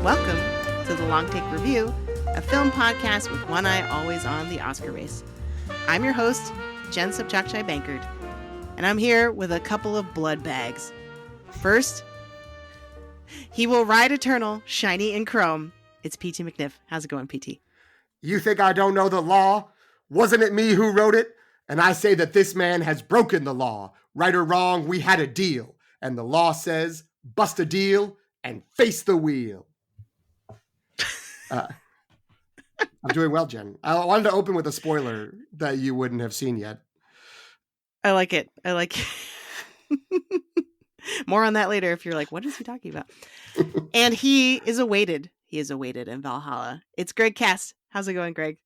Welcome to the Long Take Review, a film podcast with one eye always on the Oscar race. I'm your host, Jen Sobchak-Bankard, and I'm here with a couple of blood bags. First, he will ride eternal, shiny in chrome. It's P.T. McNiff. How's it going, P.T.? You think I don't know the law? Wasn't it me who wrote it? And I say that this man has broken the law. Right or wrong, we had a deal. And the law says, bust a deal and face the wheel. I'm doing well, Jen. I wanted to open with a spoiler that you wouldn't have seen yet. I like it. More on that later if you're like, what is he talking about? And he is awaited. He is awaited in Valhalla. It's Greg Cass. How's it going, Greg?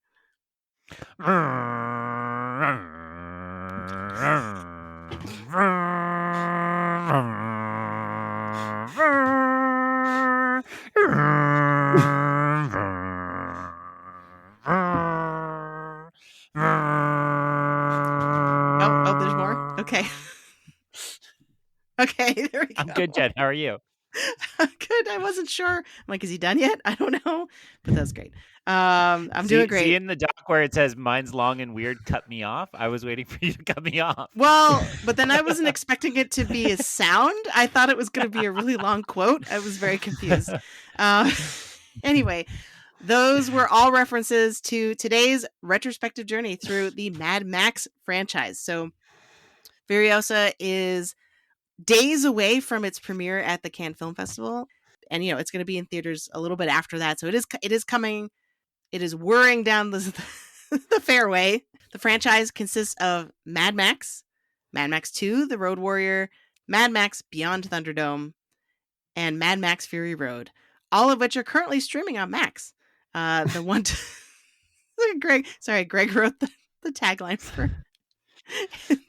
Oh, there's more? Okay. Okay, there we go. I'm good, Jen. How are you? Good. I wasn't sure. I'm like, is he done yet? I don't know, but that's great. I'm doing great. See in the doc where it says mine's long and weird, cut me off? I was waiting for you to cut me off. Well, but then I wasn't expecting it to be a sound. I thought it was going to be a really long quote. I was very confused. Anyway, those were all references to today's retrospective journey through the Mad Max franchise. So Furiosa is days away from its premiere at the Cannes Film Festival. And, it's going to be in theaters a little bit after that. So it is coming. It is whirring down the fairway. The franchise consists of Mad Max, Mad Max 2, The Road Warrior, Mad Max Beyond Thunderdome, and Mad Max Fury Road, all of which are currently streaming on Max. The one Greg wrote the tagline for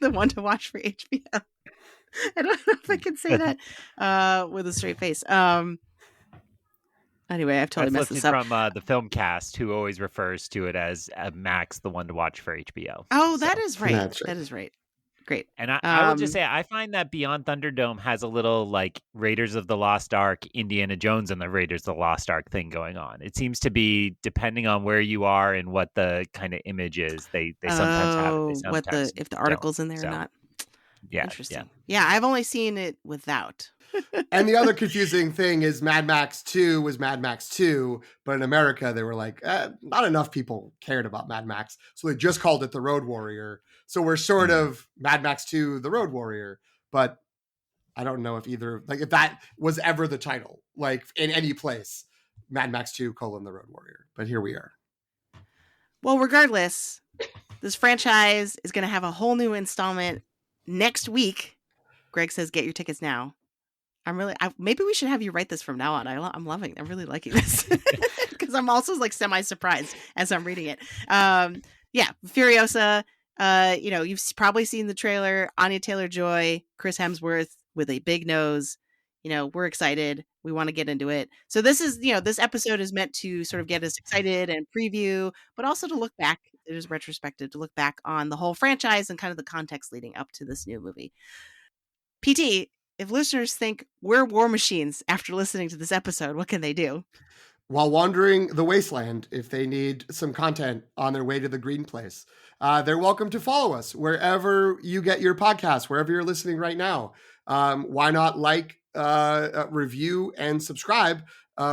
the one to watch for HBO. I don't know if I can say that with a straight face. Anyway, I've totally messed this up. From the film cast, who always refers to it as Max, the one to watch for HBO. Oh, that is right. That is right. Great. And I will just say, I find that Beyond Thunderdome has a little like Raiders of the Lost Ark, Indiana Jones and the Raiders of the Lost Ark thing going on. It seems to be depending on where you are and what the kind of image is. They sometimes have it. They sometimes if the article's in there or not. Yeah. Interesting. Yeah, I've only seen it without. And the other confusing thing is Mad Max 2 was Mad Max 2, but in America they were like, not enough people cared about Mad Max, so they just called it The Road Warrior. So we're sort of Mad Max 2, The Road Warrior, but I don't know if if that was ever the title, like in any place, Mad Max 2, The Road Warrior. But here we are. Well, regardless, this franchise is going to have a whole new installment next week. Greg says, get your tickets now. Maybe we should have you write this from now on. I'm loving it. I'm really liking this because I'm also like semi-surprised as I'm reading it. Furiosa, you've probably seen the trailer. Anya Taylor-Joy, Chris Hemsworth with a big nose. We're excited. We want to get into it. So this is, this episode is meant to sort of get us excited and preview, but also to look back. It is retrospective to look back on the whole franchise and kind of the context leading up to this new movie. PT, if listeners think we're war machines after listening to this episode, what can they do? While wandering the wasteland, if they need some content on their way to the green place, they're welcome to follow us wherever you get your podcasts, wherever you're listening right now. Why not review and subscribe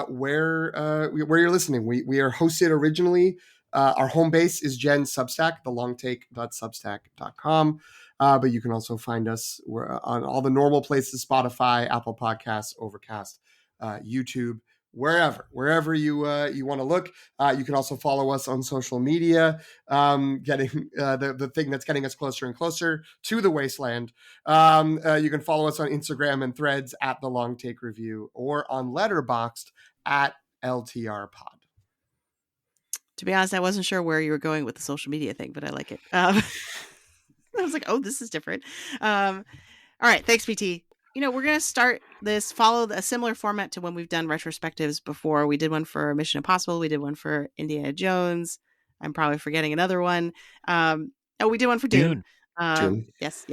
where you're listening? We are hosted originally. Our home base is Jen's Substack, thelongtake.substack.com. But you can also find us on all the normal places, Spotify, Apple Podcasts, Overcast, YouTube, wherever you want to look. You can also follow us on social media, getting the thing that's getting us closer and closer to the wasteland. You can follow us on Instagram and Threads at The Long Take Review or on Letterboxd at LTR Pod. To be honest, I wasn't sure where you were going with the social media thing, but I like it. I was like, oh, this is different. All right. Thanks, PT. We're going to follow a similar format to when we've done retrospectives before. We did one for Mission Impossible. We did one for Indiana Jones. I'm probably forgetting another one. We did one for Dune. Dune. Yes.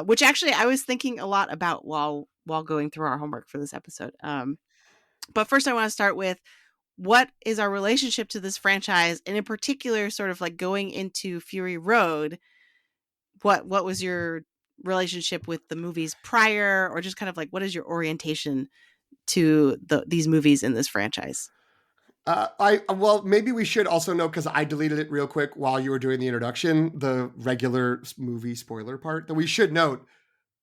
Which actually I was thinking a lot about while going through our homework for this episode. But first I want to start with, what is our relationship to this franchise? And in particular, sort of like going into Fury Road, what was your relationship with the movies prior, or just kind of like, what is your orientation to these movies in this franchise? Well, maybe we should also know, because I deleted it real quick while you were doing the introduction, the regular movie spoiler part, that we should note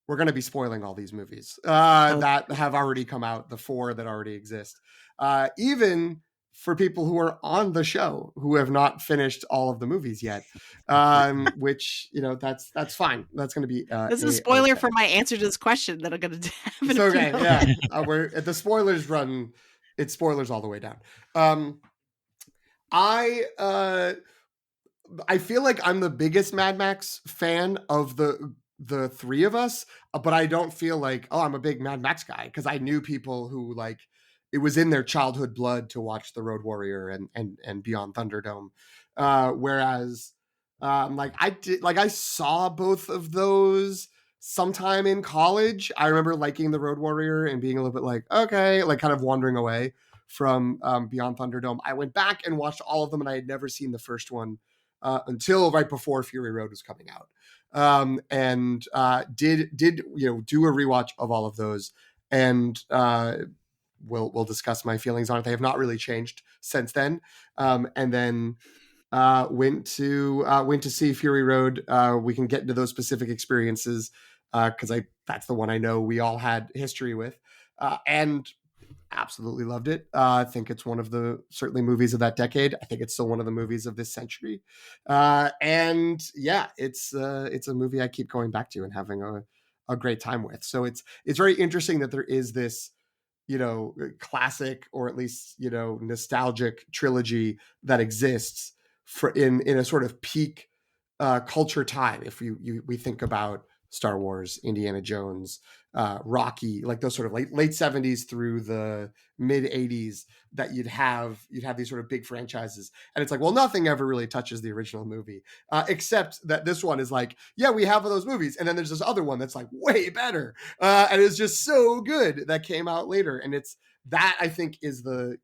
we're going to be spoiling all these movies that have already come out, the 4 that already exist. Even for people who are on the show who have not finished all of the movies yet, which, that's fine. That's going to be this is a spoiler for my answer to this question that I'm going to have. It's okay. Yeah, we're at the spoilers run. It's spoilers all the way down. I feel like I'm the biggest Mad Max fan of the 3 of us, but I don't feel like, oh, I'm a big Mad Max guy, because I knew people who, like, it was in their childhood blood to watch The Road Warrior and Beyond Thunderdome. Whereas I saw both of those sometime in college. I remember liking The Road Warrior and being a little bit like, okay, like kind of wandering away from Beyond Thunderdome. I went back and watched all of them, and I had never seen the first one until right before Fury Road was coming out. And did do a rewatch of all of those, and we'll discuss my feelings on it. They have not really changed since then. And then went to see Fury Road. We can get into those specific experiences because that's the one I know we all had history with, and absolutely loved it. I think it's one of the certainly movies of that decade. I think it's still one of the movies of this century. And yeah, it's a movie I keep going back to and having a great time with. So it's very interesting that there is this, classic, or at least, nostalgic trilogy that exists for in a sort of peak culture time. If we think about Star Wars, Indiana Jones, Rocky, like those sort of late 70s through the mid 80s, that you'd have these sort of big franchises. And it's like, well, nothing ever really touches the original movie, except that this one is like, yeah, we have those movies. And then there's this other one that's like way better. And it's just so good that came out later. And it's that, I think, is the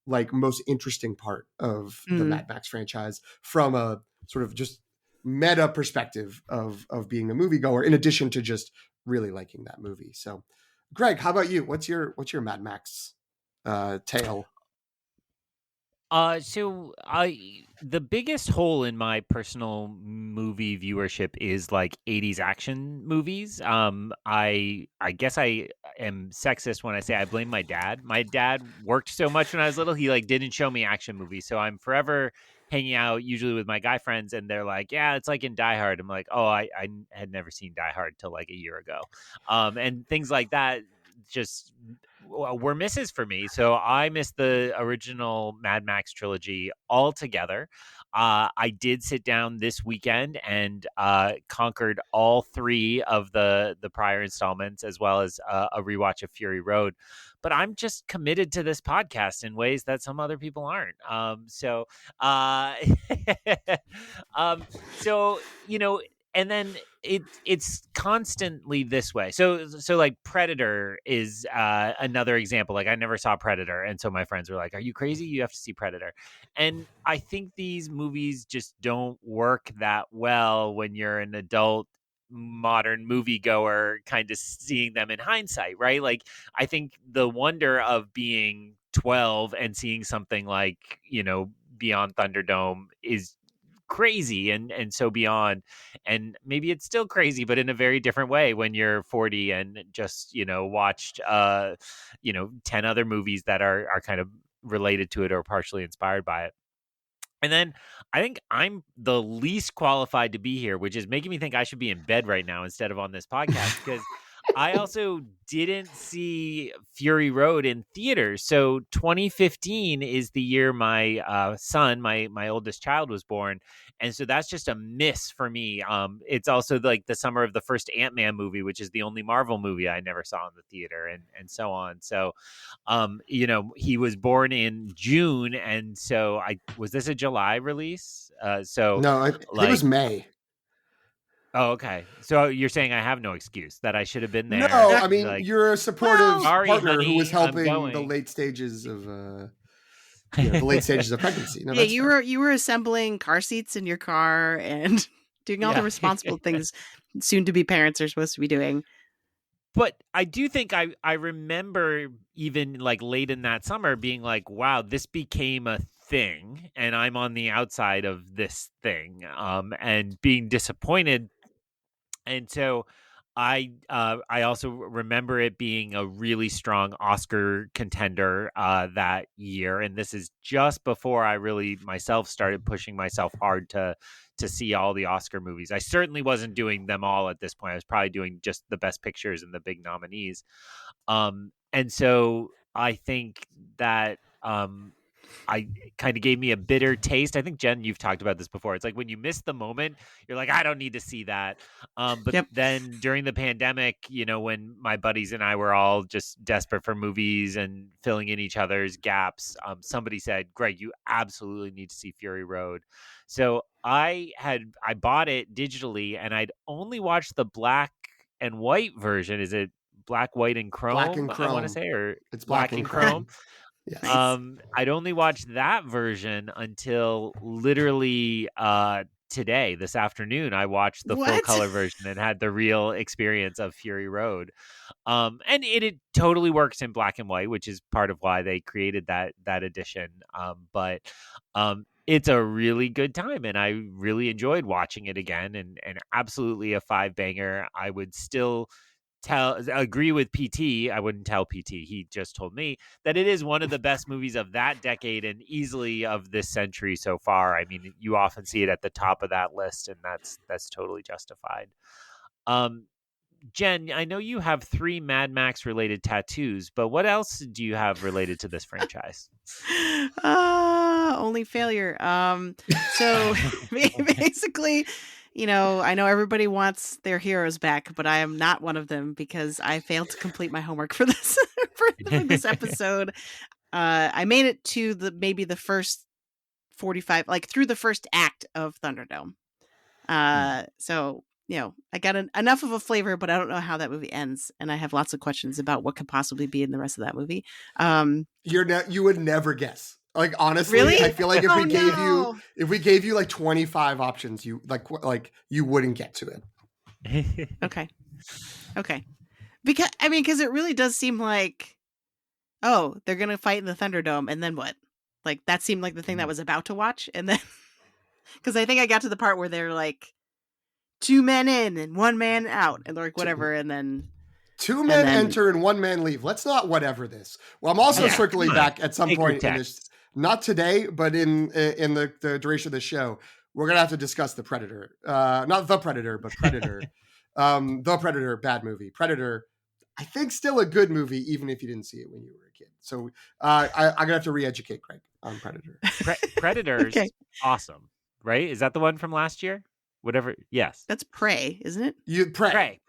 like most interesting part of the Mad Max franchise from a sort of just meta perspective of being a moviegoer, in addition to just really liking that movie. So, Greg, how about you? What's your Mad Max tale? So the biggest hole in my personal movie viewership is like 80s action movies. I guess I am sexist when I say I blame my dad. My dad worked so much when I was little, he like didn't show me action movies. So I'm forever hanging out usually with my guy friends, and they're like, yeah, it's like in Die Hard. I'm like, oh, I had never seen Die Hard till like a year ago. And things like that just were misses for me. So I missed the original Mad Max trilogy altogether. I did sit down this weekend and conquered all 3 of the prior installments, as well as a rewatch of Fury Road. But I'm just committed to this podcast in ways that some other people aren't. So and then it's constantly this way. So like Predator is another example. Like I never saw Predator, and so my friends were like, "Are you crazy? You have to see Predator." And I think these movies just don't work that well when you're an adult modern moviegoer, kind of seeing them in hindsight, right? Like I think the wonder of being 12 and seeing something like, Beyond Thunderdome is crazy and so beyond, and maybe it's still crazy, but in a very different way when you're 40 and just watched 10 other movies that are kind of related to it or partially inspired by it. And then I think I'm the least qualified to be here, which is making me think I should be in bed right now instead of on this podcast, because I also didn't see Fury Road in theaters. So 2015 is the year my son, my oldest child, was born. And so that's just a miss for me. It's also like the summer of the first Ant-Man movie, which is the only Marvel movie I never saw in the theater, and so on. So, he was born in June. And so was this a July release? No, I think it was May. Oh, okay. So you're saying I have no excuse, that I should have been there? No, I mean, Like, you're a supportive sorry, partner who was honey, I'm helping the going. late stages of the late stages of pregnancy. No, Yeah, that's fair. you were assembling car seats in your car and doing all the Yeah. responsible things soon to be parents are supposed to be doing. But I do think I remember even like late in that summer being like, wow, this became a thing and I'm on the outside of this thing, and being disappointed. And so I also remember it being a really strong Oscar contender that year, and this is just before I really myself started pushing myself hard to see all the Oscar movies. I certainly wasn't doing them all at this point. I was probably doing just the best pictures and the big nominees. And so I think that I kind of gave me a bitter taste. I think, Jen, you've talked about this before. It's like when you miss the moment, you're like, I don't need to see that. But Yep. then during the pandemic, when my buddies and I were all just desperate for movies and filling in each other's gaps, somebody said, Greg, you absolutely need to see Fury Road. So I bought it digitally, and I'd only watched the black and white version. Is it black, white, and chrome? Black and I want to chrome. say, or It's black and chrome. Yes. Nice. I'd only watched that version until literally today, this afternoon. I watched the full What? color version and had the real experience of Fury Road. And it totally works in black and white, which is part of why they created that edition. But it's a really good time, and I really enjoyed watching it again, and absolutely a 5-banger. I would still agree with PT. I wouldn't tell PT. He just told me that it is one of the best movies of that decade and easily of this century so far. I mean, you often see it at the top of that list, and that's totally justified. Jen, I know you have 3 Mad Max related tattoos, but what else do you have related to this franchise? Only failure. So basically, I know everybody wants their heroes back, but I am not one of them because I failed to complete my homework for this for this episode. I made it to maybe the first 45, like through the first act of Thunderdome. So I got enough of a flavor, but I don't know how that movie ends, and I have lots of questions about what could possibly be in the rest of that movie. You would never guess. Like, honestly, Really? I feel like if we gave you like 25 options, you you wouldn't get to it. Okay. Because it really does seem like, oh, they're gonna fight in the Thunderdome, and then what? Like, that seemed like the thing that was about to watch, and then because I think I got to the part where they're like 2 men in and 1 man out, and they're like whatever, and then 2 men enter and 1 man leave. Let's not whatever this. Well, I'm also circling back at some point in this, not today, but in the duration of the show, we're gonna have to discuss the Predator. Not the Predator, but Predator. The Predator, bad movie. Predator, I think still a good movie, even if you didn't see it when you were a kid. So I'm gonna have to re-educate Greg on Predator. Predator's awesome, right? Is that the one from last year? Whatever. Yes. That's Prey, isn't it? Prey.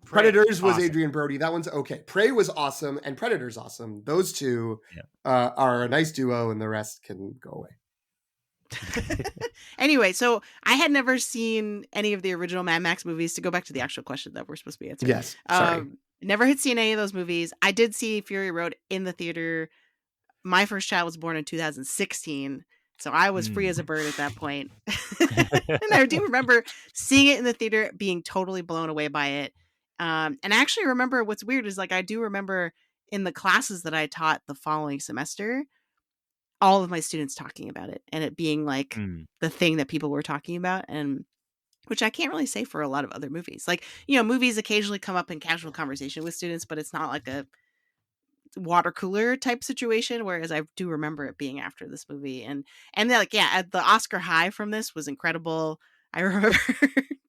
Predators was awesome. Adrian Brody. That one's okay. Prey was awesome, and Predator's awesome. Those two are a nice duo, and the rest can go away. Anyway, so I had never seen any of the original Mad Max movies, to go back to the actual question that we're supposed to be answering. Yes. Sorry. Never had seen any of those movies. I did see Fury Road in the theater. My first child was born in 2016. So I was free as a bird at that point. And I do remember seeing it in the theater, being totally blown away by it. And I actually remember what's weird is, like, I do remember in the classes that I taught the following semester, all of my students talking about it and it being like the thing that people were talking about, and which I can't really say for a lot of other movies. Like, movies occasionally come up in casual conversation with students, but it's not like a water cooler type situation, whereas I do remember it being after this movie, and like, the Oscar high from this was incredible. I remember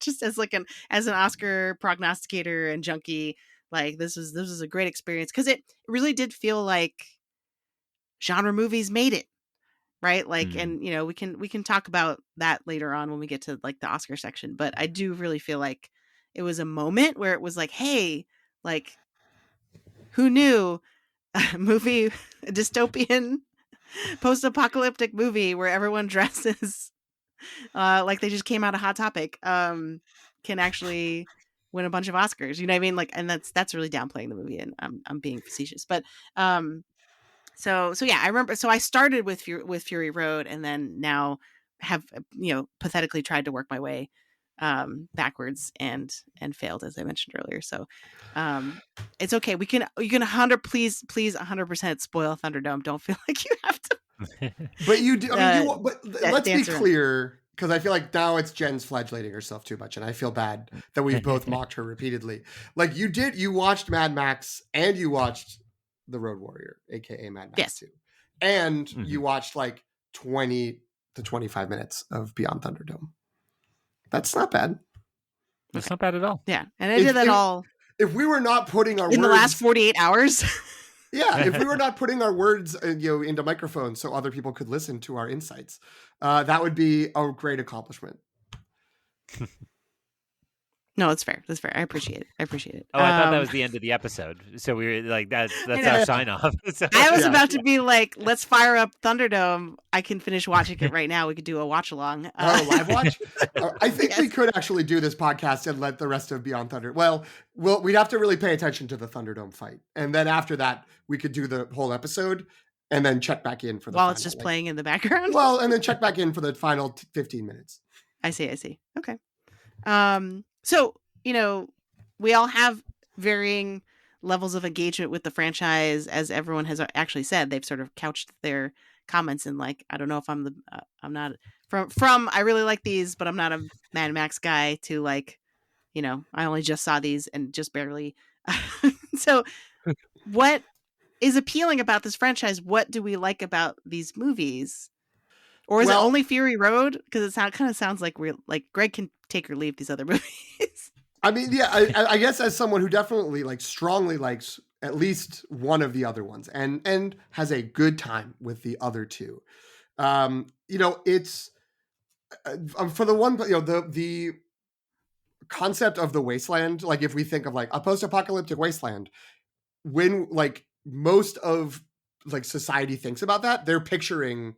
just as an Oscar prognosticator and junkie, like, this was a great experience because it really did feel like genre movies made it, right? Like, and we can talk about that later on when we get to like the Oscar section, but I do really feel like it was a moment where it was like, hey, like, who knew a dystopian post-apocalyptic movie where everyone dresses like they just came out of Hot Topic, can can actually win a bunch of Oscars. You know what I mean? Like, and that's really downplaying the movie, and I'm being facetious. But so yeah, I remember. So I started with Fury Road, and then now have pathetically tried to work my way backwards and failed, as I mentioned earlier. So it's okay. You can 100% spoil Thunderdome. Don't feel like you have to. But you do. I mean, but let's be around. clear, because I feel like now it's Jen's flagellating herself too much, and I feel bad that we've both mocked her repeatedly. Like you watched Mad Max and you watched The Road Warrior, aka Mad Max 2, and you watched like 20 to 25 minutes of Beyond Thunderdome. That's not bad. That's not bad at all. Yeah, and I did that all. If we were not putting our in words, the last 48 hours. Yeah, if we were not putting our words, into microphones so other people could listen to our insights, that would be a great accomplishment. No, it's fair. That's fair. I appreciate it. Oh, I thought that was the end of the episode. So we were like, that's our sign off. So, I was about to be like, let's fire up Thunderdome. I can finish watching it right now. We could do a watch along. Live watch? I think we could actually do this podcast and let the rest of Beyond Thunder. Well, we'd have to really pay attention to the Thunderdome fight. And then after that, we could do the whole episode and then check back in for the while final, it's just playing in the background. Well, and then check back in for the final 15 minutes. I see. Okay. So, we all have varying levels of engagement with the franchise, as everyone has actually said. They've sort of couched their comments in like, I don't know if I'm not from I really like these, but I'm not a Mad Max guy, to like, I only just saw these and just barely. So what is appealing about this franchise? What do we like about these movies? Or is it only Fury Road? Because it kind of sounds like Greg can take or leave these other movies. I mean, yeah, I guess as someone who definitely strongly likes at least one of the other ones and has a good time with the other two, it's for the one, the concept of the wasteland. Like if we think of like a post-apocalyptic wasteland, when like most of like society thinks about that, they're picturing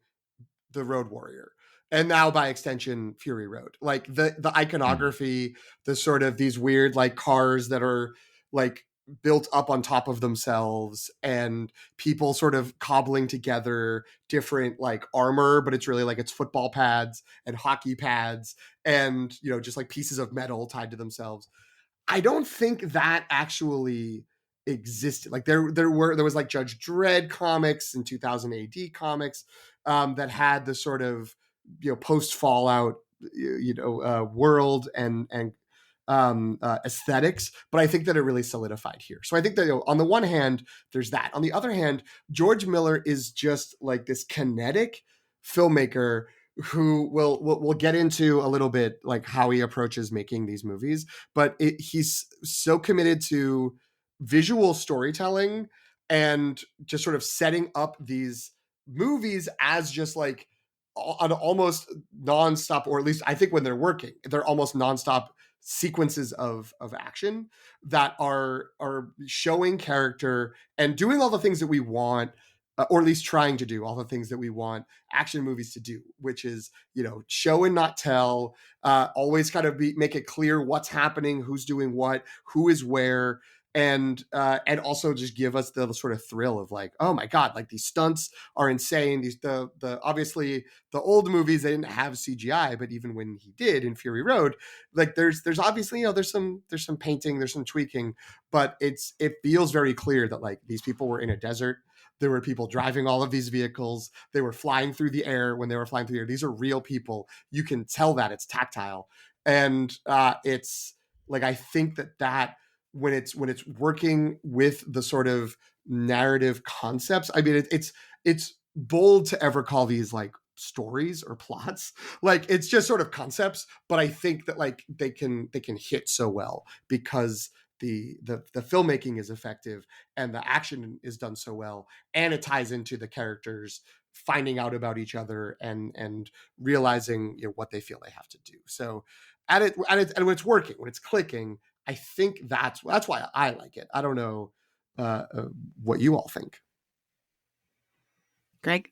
the Road Warrior. And now by extension, Fury Road. Like the iconography, the sort of these weird like cars that are like built up on top of themselves and people sort of cobbling together different like armor, but it's really like it's football pads and hockey pads and, just like pieces of metal tied to themselves. I don't think that actually existed. Like there was like Judge Dredd comics in 2000 AD comics that had the sort of post Fallout world and aesthetics, but I think that it really solidified here. So I think that on the one hand there's that. On the other hand, George Miller is just like this kinetic filmmaker who we'll get into a little bit like how he approaches making these movies, but he's so committed to visual storytelling and just sort of setting up these movies as just like an almost nonstop, or at least I think when they're working, they're almost nonstop sequences of action that are showing character and doing all the things that we want, or at least trying to do all the things that we want action movies to do, which is, show and not tell, always kind of make it clear what's happening, who's doing what, who is where. And also just give us the sort of thrill of like, oh my God, like these stunts are insane. The obviously the old movies, they didn't have CGI, but even when he did in Fury Road, like there's obviously, there's some painting, there's some tweaking, but it feels very clear that like these people were in a desert. There were people driving all of these vehicles. They were flying through the air when they were flying through the air. These are real people. You can tell that it's tactile. And it's like, I think that when it's working with the sort of narrative concepts, I mean, it's bold to ever call these like stories or plots. Like it's just sort of concepts, but I think that like they can hit so well because the filmmaking is effective and the action is done so well, and it ties into the characters finding out about each other and realizing what they feel they have to do. So and when it's working, when it's clicking, I think that's why I like it. I don't know what you all think. Greg?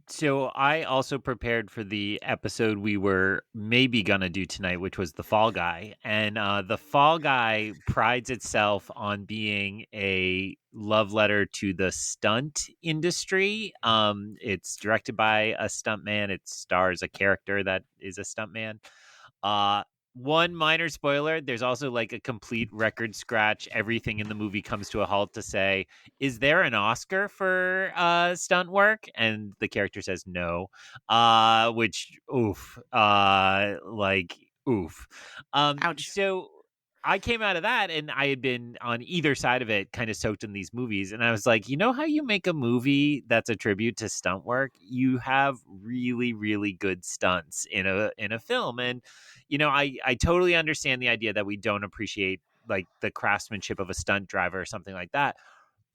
So I also prepared for the episode we were maybe gonna do tonight, which was the Fall Guy. And the Fall Guy prides itself on being a love letter to the stunt industry. It's directed by a stuntman. It stars a character that is a stuntman. Uh One minor spoiler, there's also like a complete record scratch. Everything in the movie comes to a halt to say, is there an Oscar for stunt work? And the character says no. Which oof. Like oof. Ouch. So I came out of that and I had been on either side of it, kind of soaked in these movies. And I was like, you know how you make a movie that's a tribute to stunt work? You have really, really good stunts in a film. And I totally understand the idea that we don't appreciate like the craftsmanship of a stunt driver or something like that.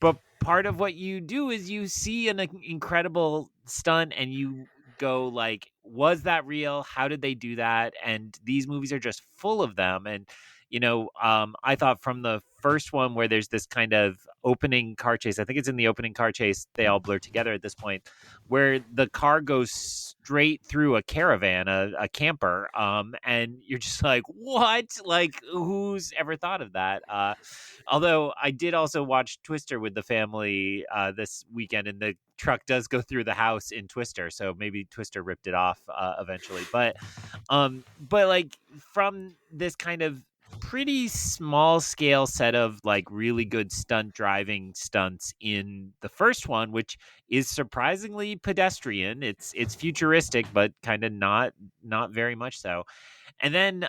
But part of what you do is you see an incredible stunt and you go like, was that real? How did they do that? And these movies are just full of them. And I thought from the first one where there's this kind of opening car chase, I think it's in the opening car chase, they all blur together at this point, where the car goes straight through a caravan, a camper, and you're just like, what? Like, who's ever thought of that? Although I did also watch Twister with the family this weekend, and the truck does go through the house in Twister, so maybe Twister ripped it off eventually. But like from this kind of pretty small scale set of like really good stunt driving stunts in the first one, which is surprisingly pedestrian. It's futuristic, but kind of not very much so. And then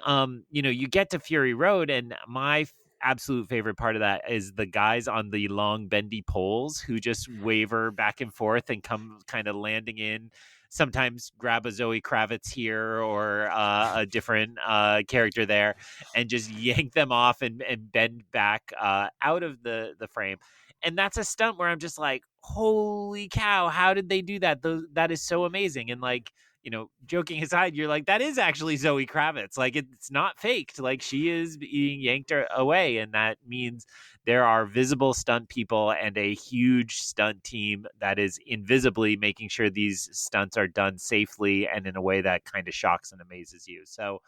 you get to Fury Road, and my absolute favorite part of that is the guys on the long bendy poles who just waver back and forth and come kind of landing in, sometimes grab a Zoe Kravitz here or a different character there and just yank them off and bend back out of the frame. And that's a stunt where I'm just like, holy cow, how did they do that? That is so amazing. And like, joking aside, you're like, that is actually Zoe Kravitz. Like, it's not faked. Like, she is being yanked away. And that means there are visible stunt people and a huge stunt team that is invisibly making sure these stunts are done safely and in a way that kind of shocks and amazes you. So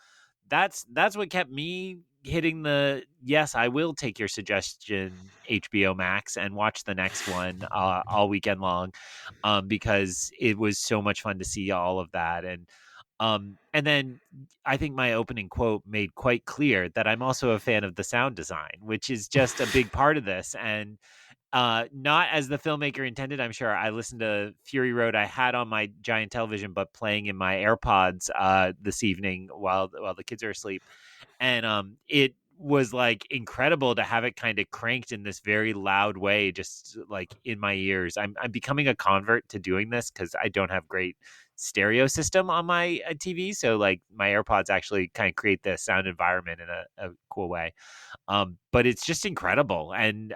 that's what kept me hitting the yes, I will take your suggestion, HBO Max, and watch the next one all weekend long, because it was so much fun to see all of that. And then I think my opening quote made quite clear that I'm also a fan of the sound design, which is just a big part of this. And not as the filmmaker intended, I'm sure. I listened to Fury Road. I had on my giant television, but playing in my AirPods this evening while the kids are asleep, and it was like incredible to have it kind of cranked in this very loud way, just like in my ears. I'm becoming a convert to doing this because I don't have great stereo system on my TV, so like my AirPods actually kind of create the sound environment in a cool way. But it's just incredible. And,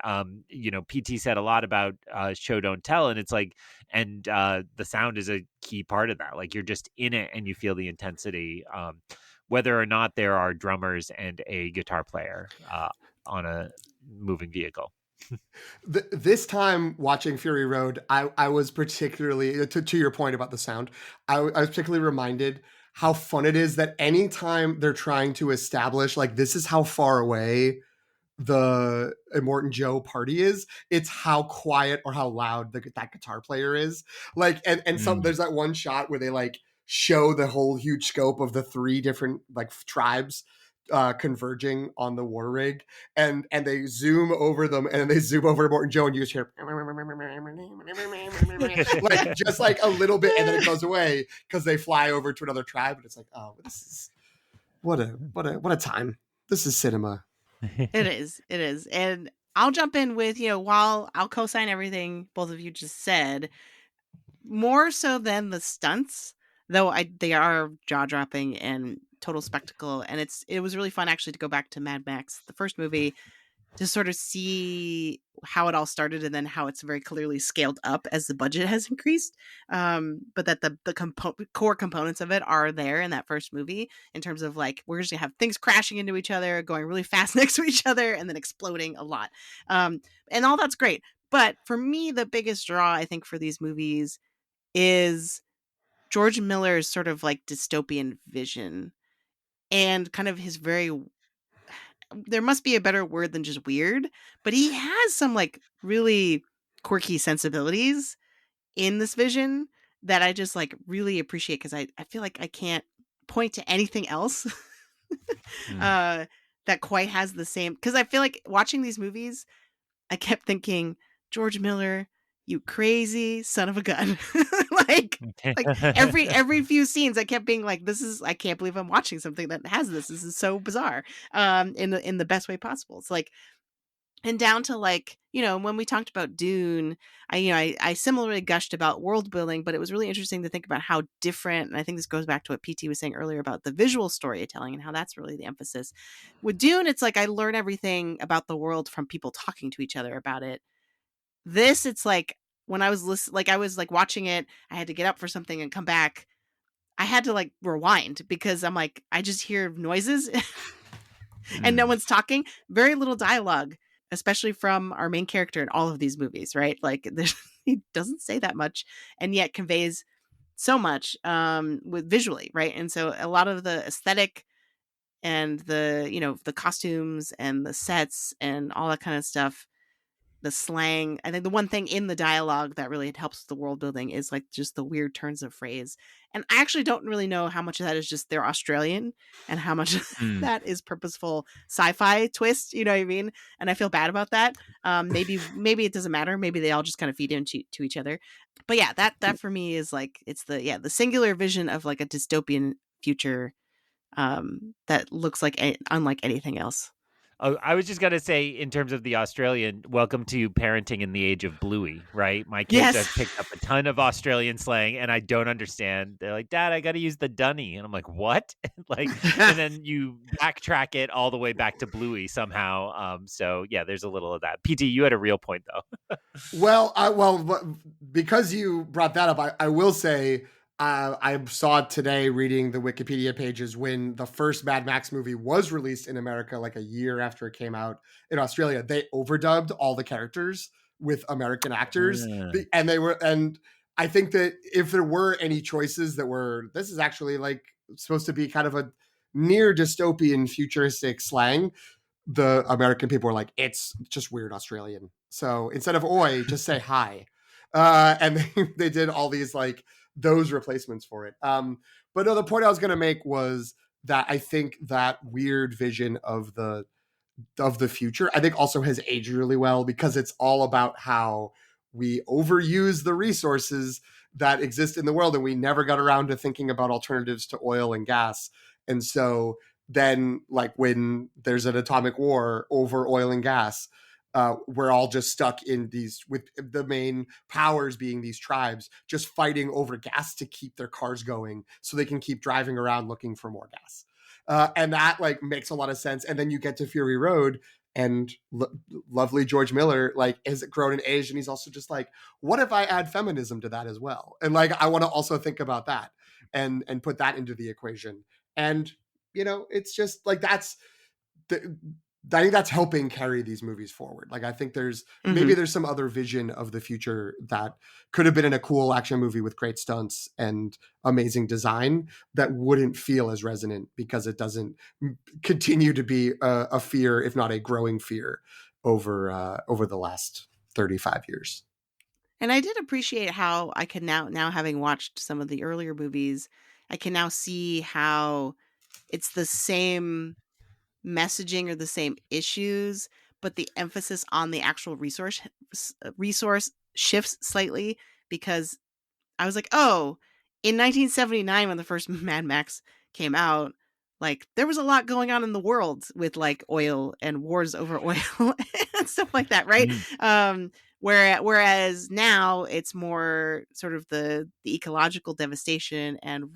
PT said a lot about show, don't tell. And it's like, and the sound is a key part of that. Like you're just in it and you feel the intensity, whether or not there are drummers and a guitar player on a moving vehicle. This time watching Fury Road, I was particularly, to your point about the sound, I was particularly reminded how fun it is that anytime they're trying to establish, like, this is how far away the Immortan Joe party is, it's how quiet or how loud that guitar player is. Like, and some, there's that one shot where they like show the whole huge scope of the three different like tribes converging on the war rig, and they zoom over them, and they zoom over to Morton Joe, and you just hear like just like a little bit, and then it goes away because they fly over to another tribe, and it's like, oh, this is what a time. This is cinema. It is. And I'll jump in with, while I'll co-sign everything both of you just said, more so than the stunts, though they are jaw-dropping and total spectacle. And it was really fun actually to go back to Mad Max, the first movie, to sort of see how it all started and then how it's very clearly scaled up as the budget has increased. But that the core components of it are there in that first movie in terms of like, we're just gonna have things crashing into each other, going really fast next to each other, and then exploding a lot. And all that's great. But for me, the biggest draw, I think, for these movies is George Miller's sort of like dystopian vision and kind of his very, there must be a better word than just weird, but he has some like really quirky sensibilities in this vision that I just like really appreciate, because I feel like I can't point to anything else that quite has the same, because I feel like watching these movies, I kept thinking, George Miller, you crazy son of a gun. like every few scenes I kept being like, this is, I can't believe I'm watching something that has this. This is so bizarre. In the best way possible. It's like, and down to like, when we talked about Dune, I similarly gushed about world building, but it was really interesting to think about how different, and I think this goes back to what PT was saying earlier about the visual storytelling and how that's really the emphasis. With Dune, it's like I learn everything about the world from people talking to each other about it. This, it's like when I was I was like watching it, I had to get up for something and come back. I had to like rewind because I'm like, I just hear noises and no one's talking. Very little dialogue, especially from our main character in all of these movies, right? Like he doesn't say that much and yet conveys so much with visually, right? And so a lot of the aesthetic and the costumes and the sets and all that kind of stuff, the slang. I think the one thing in the dialogue that really helps with the world building is like just the weird turns of phrase. And I actually don't really know how much of that is just they're Australian and how much of that is purposeful sci-fi twist, you know what I mean? And I feel bad about that. Maybe it doesn't matter. Maybe they all just kind of feed into to each other. But yeah, that for me is like, it's the singular vision of like a dystopian future that looks like unlike anything else. Oh, I was just gonna say, in terms of the Australian, welcome to parenting in the age of Bluey, right? My kids have picked up a ton of Australian slang, and I don't understand. They're like, "Dad, I got to use the dunny," and I'm like, "What?" And then you backtrack it all the way back to Bluey somehow. So yeah, there's a little of that. PT, you had a real point though. Because you brought that up, I will say. I saw today reading the Wikipedia pages when the first Mad Max movie was released in America, like a year after it came out in Australia. They overdubbed all the characters with American actors, and I think that if there were any choices that were, this is actually like supposed to be kind of a near dystopian futuristic slang, the American people were like, it's just weird Australian. So instead of oi, just say hi. And they did all these like those replacements for it. But no, the point I was going to make was that I think that weird vision of the future, I think also has aged really well, because it's all about how we overuse the resources that exist in the world, and we never got around to thinking about alternatives to oil and gas. And so then, like, when there's an atomic war over oil and gas, we're all just stuck in these, with the main powers being these tribes just fighting over gas to keep their cars going so they can keep driving around looking for more gas. And that like makes a lot of sense. And then you get to Fury Road, and lovely George Miller like has grown and aged, and he's also just like, what if I add feminism to that as well? And like, I want to also think about that and put that into the equation. And it's just like, I think that's helping carry these movies forward. Like, I think there's maybe there's some other vision of the future that could have been in a cool action movie with great stunts and amazing design that wouldn't feel as resonant, because it doesn't continue to be a fear, if not a growing fear, over the last 35 years. And I did appreciate how I can now having watched some of the earlier movies, I can now see how it's the same messaging or the same issues, but the emphasis on the actual resource shifts slightly, because I was like, oh, in 1979 when the first Mad Max came out, like there was a lot going on in the world with like oil and wars over oil and stuff like that, right? Whereas now it's more sort of the ecological devastation, and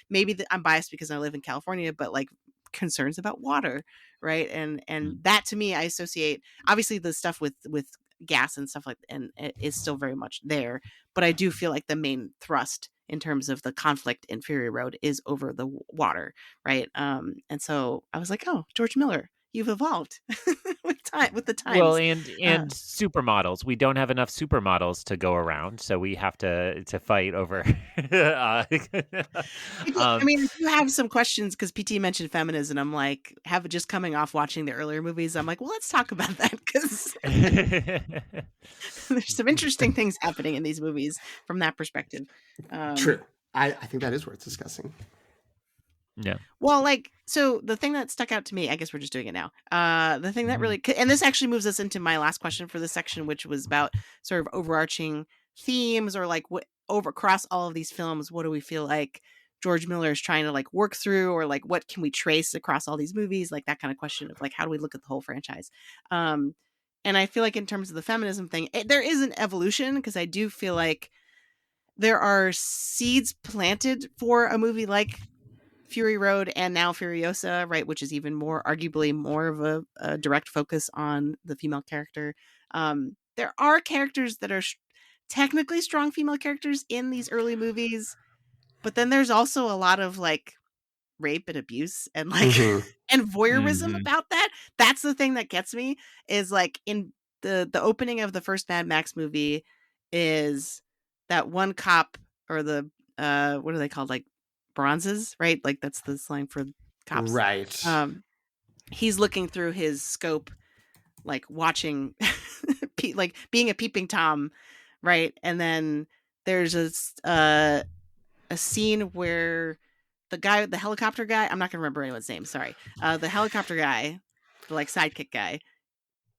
maybe I'm biased because I live in California, but like concerns about water, right? And that to me, I associate obviously the stuff with gas and stuff like, and it is still very much there, but I do feel like the main thrust in terms of the conflict in Fury Road is over the water, right? And so I was like, oh, George Miller, you've evolved with the Well, times. and supermodels. We don't have enough supermodels to go around, so we have to fight over. I mean, I do have some questions because PT mentioned feminism. I'm like, have just coming off watching the earlier movies. I'm like, well, let's talk about that because there's some interesting things happening in these movies from that perspective. True. I think that is worth discussing. Yeah. Well, like, so the thing that stuck out to me, I guess we're just doing it now. The thing that really, and this actually moves us into my last question for this section, which was about sort of overarching themes or like what over across all of these films, what do we feel like George Miller is trying to like work through, or like what can we trace across all these movies, like that kind of question of like how do we look at the whole franchise. And I feel like in terms of the feminism thing, there is an evolution because I do feel like there are seeds planted for a movie like Fury Road and now Furiosa, right, which is even more arguably more of a direct focus on the female character. There are characters that are technically strong female characters in these early movies, but then there's also a lot of like rape and abuse and like and voyeurism about that. That's the thing that gets me is like in the opening of the first Mad Max movie is that one cop or the what are they called, like bronzes, right? Like that's the slang for cops, right? He's looking through his scope, like watching like being a peeping tom, right? And then there's a scene where the helicopter guy, I'm not gonna remember anyone's name, sorry, the helicopter guy, the like sidekick guy,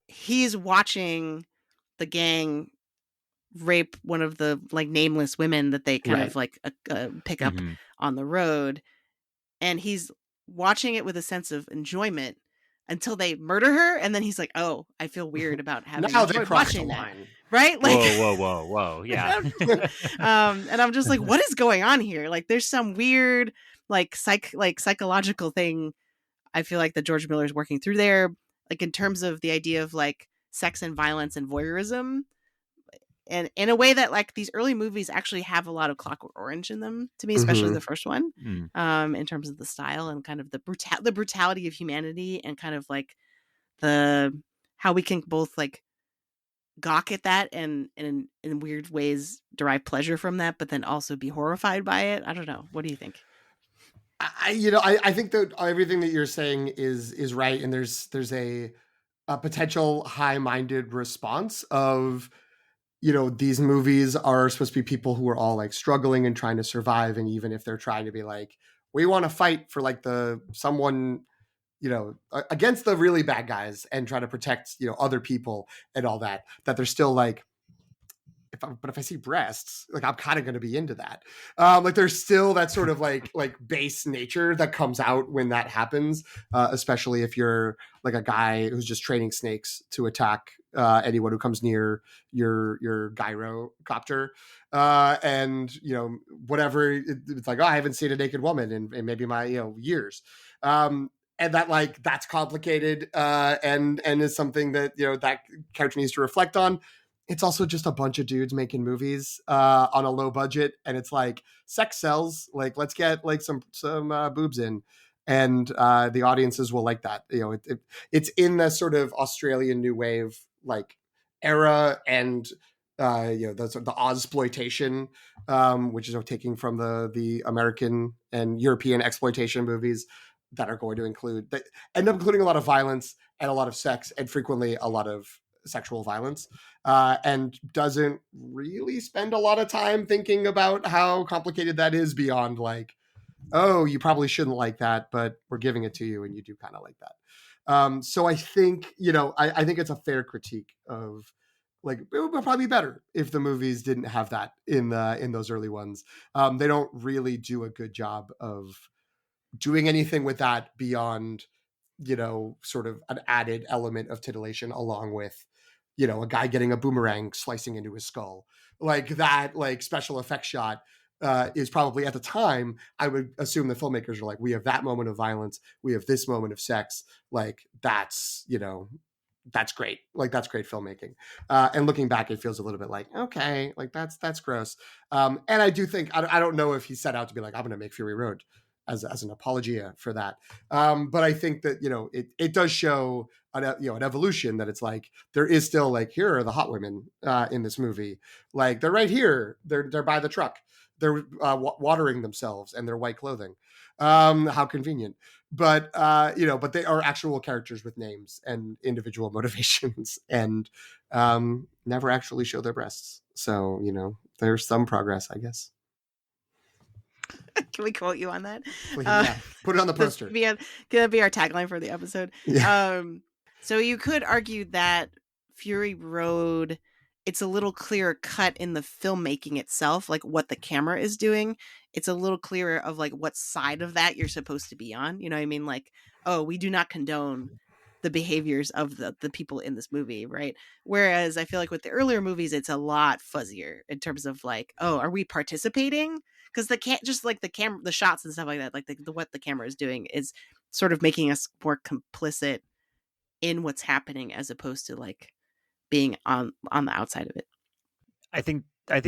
he's watching the gang rape one of the like nameless women that they kind of like pick up on the road, and he's watching it with a sense of enjoyment until they murder her, and then he's like, oh, I feel weird about having now they watching the that line. Right, like whoa, yeah. And I'm just like, what is going on here? Like there's some weird like psychological thing I feel like that George Miller is working through there, like in terms of the idea of like sex and violence and voyeurism, and in a way that like these early movies actually have a lot of Clockwork Orange in them to me, especially the first one, in terms of the style and kind of the brutality of humanity and kind of like the how we can both like gawk at that and in weird ways derive pleasure from that, but then also be horrified by it. I don't know. What do you think? I think that everything that you're saying is right, and there's a potential high-minded response of, these movies are supposed to be people who are all like struggling and trying to survive, and even if they're trying to be like, we want to fight for like someone against the really bad guys and try to protect other people and all that they're still like, if I see breasts, like I'm kind of going to be into that. Like there's still that sort of like base nature that comes out when that happens, especially if you're like a guy who's just training snakes to attack anyone who comes near your gyrocopter, and whatever. It's like, oh, I haven't seen a naked woman in maybe my years. And that like that's complicated, and is something that that character needs to reflect on. It's also just a bunch of dudes making movies on a low budget, and it's like sex sells. Like let's get like some boobs in, and the audiences will like that. It's in the sort of Australian new wave like era, and the Ozploitation, which is taking from the American and European exploitation movies that are going to end up including a lot of violence and a lot of sex and frequently a lot of sexual violence, and doesn't really spend a lot of time thinking about how complicated that is beyond like, oh, you probably shouldn't like that, but we're giving it to you and you do kind of like that. So I think, I think it's a fair critique of like, it would probably be better if the movies didn't have that in those early ones. They don't really do a good job of doing anything with that beyond, sort of an added element of titillation along with, a guy getting a boomerang slicing into his skull. Like that, like special effects shot is probably at the time, I would assume the filmmakers are like, we have that moment of violence. We have this moment of sex. Like that's, that's great. Like that's great filmmaking. And looking back, it feels a little bit like, okay, like that's gross. And I do think, I don't know if he set out to be like, I'm going to make Fury Road as an apologia for that. But I think that, it does show an evolution, that it's like there is still like, here are the hot women in this movie, like they're right here, they're by the truck, they're watering themselves and their white clothing. How convenient. But but they are actual characters with names and individual motivations, and never actually show their breasts. So there's some progress, I guess. Can we quote you on that? Please, yeah. Put it on the poster. Gonna be our tagline for the episode. Yeah. So you could argue that Fury Road, it's a little clearer cut in the filmmaking itself, like what the camera is doing. It's a little clearer of like what side of that you're supposed to be on. You know what I mean? Like, oh, we do not condone the behaviors of the people in this movie, right? Whereas I feel like with the earlier movies, it's a lot fuzzier in terms of like, oh, are we participating? Because the shots and stuff like that, like what the camera is doing is sort of making us more complicit in what's happening, as opposed to like being on the outside of it. I think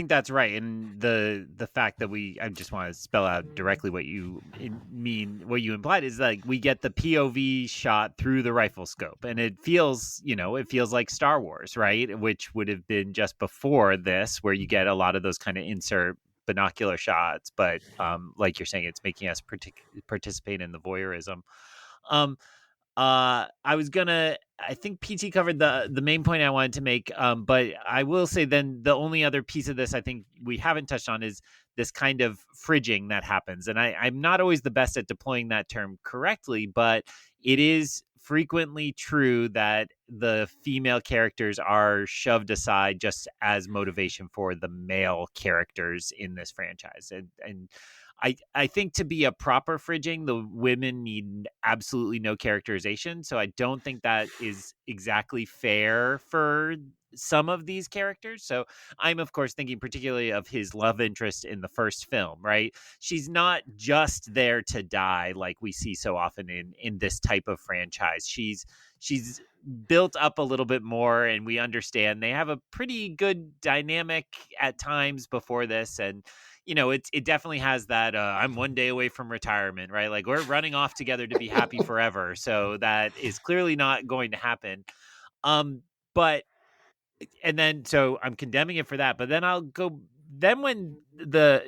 that's right, and the fact that I just want to spell out directly what you mean. What you implied is like we get the POV shot through the rifle scope, and it feels like Star Wars, right? Which would have been just before this, where you get a lot of those kind of insert binocular shots. But like you're saying, it's making us participate in the voyeurism. I think PT covered the main point I wanted to make, but I will say then the only other piece of this I think we haven't touched on is this kind of fridging that happens. And I'm not always the best at deploying that term correctly, but it is frequently true that the female characters are shoved aside just as motivation for the male characters in this franchise. And I think to be a proper fridging, the women need absolutely no characterization. So I don't think that is exactly fair for some of these characters. So I'm, of course, thinking particularly of his love interest in the first film, right? She's not just there to die like we see so often in this type of franchise. She's built up a little bit more, and we understand they have a pretty good dynamic at times before this. And it definitely has that I'm one day away from retirement, right? Like we're running off together to be happy forever. So that is clearly not going to happen. But so I'm condemning it for that. But then when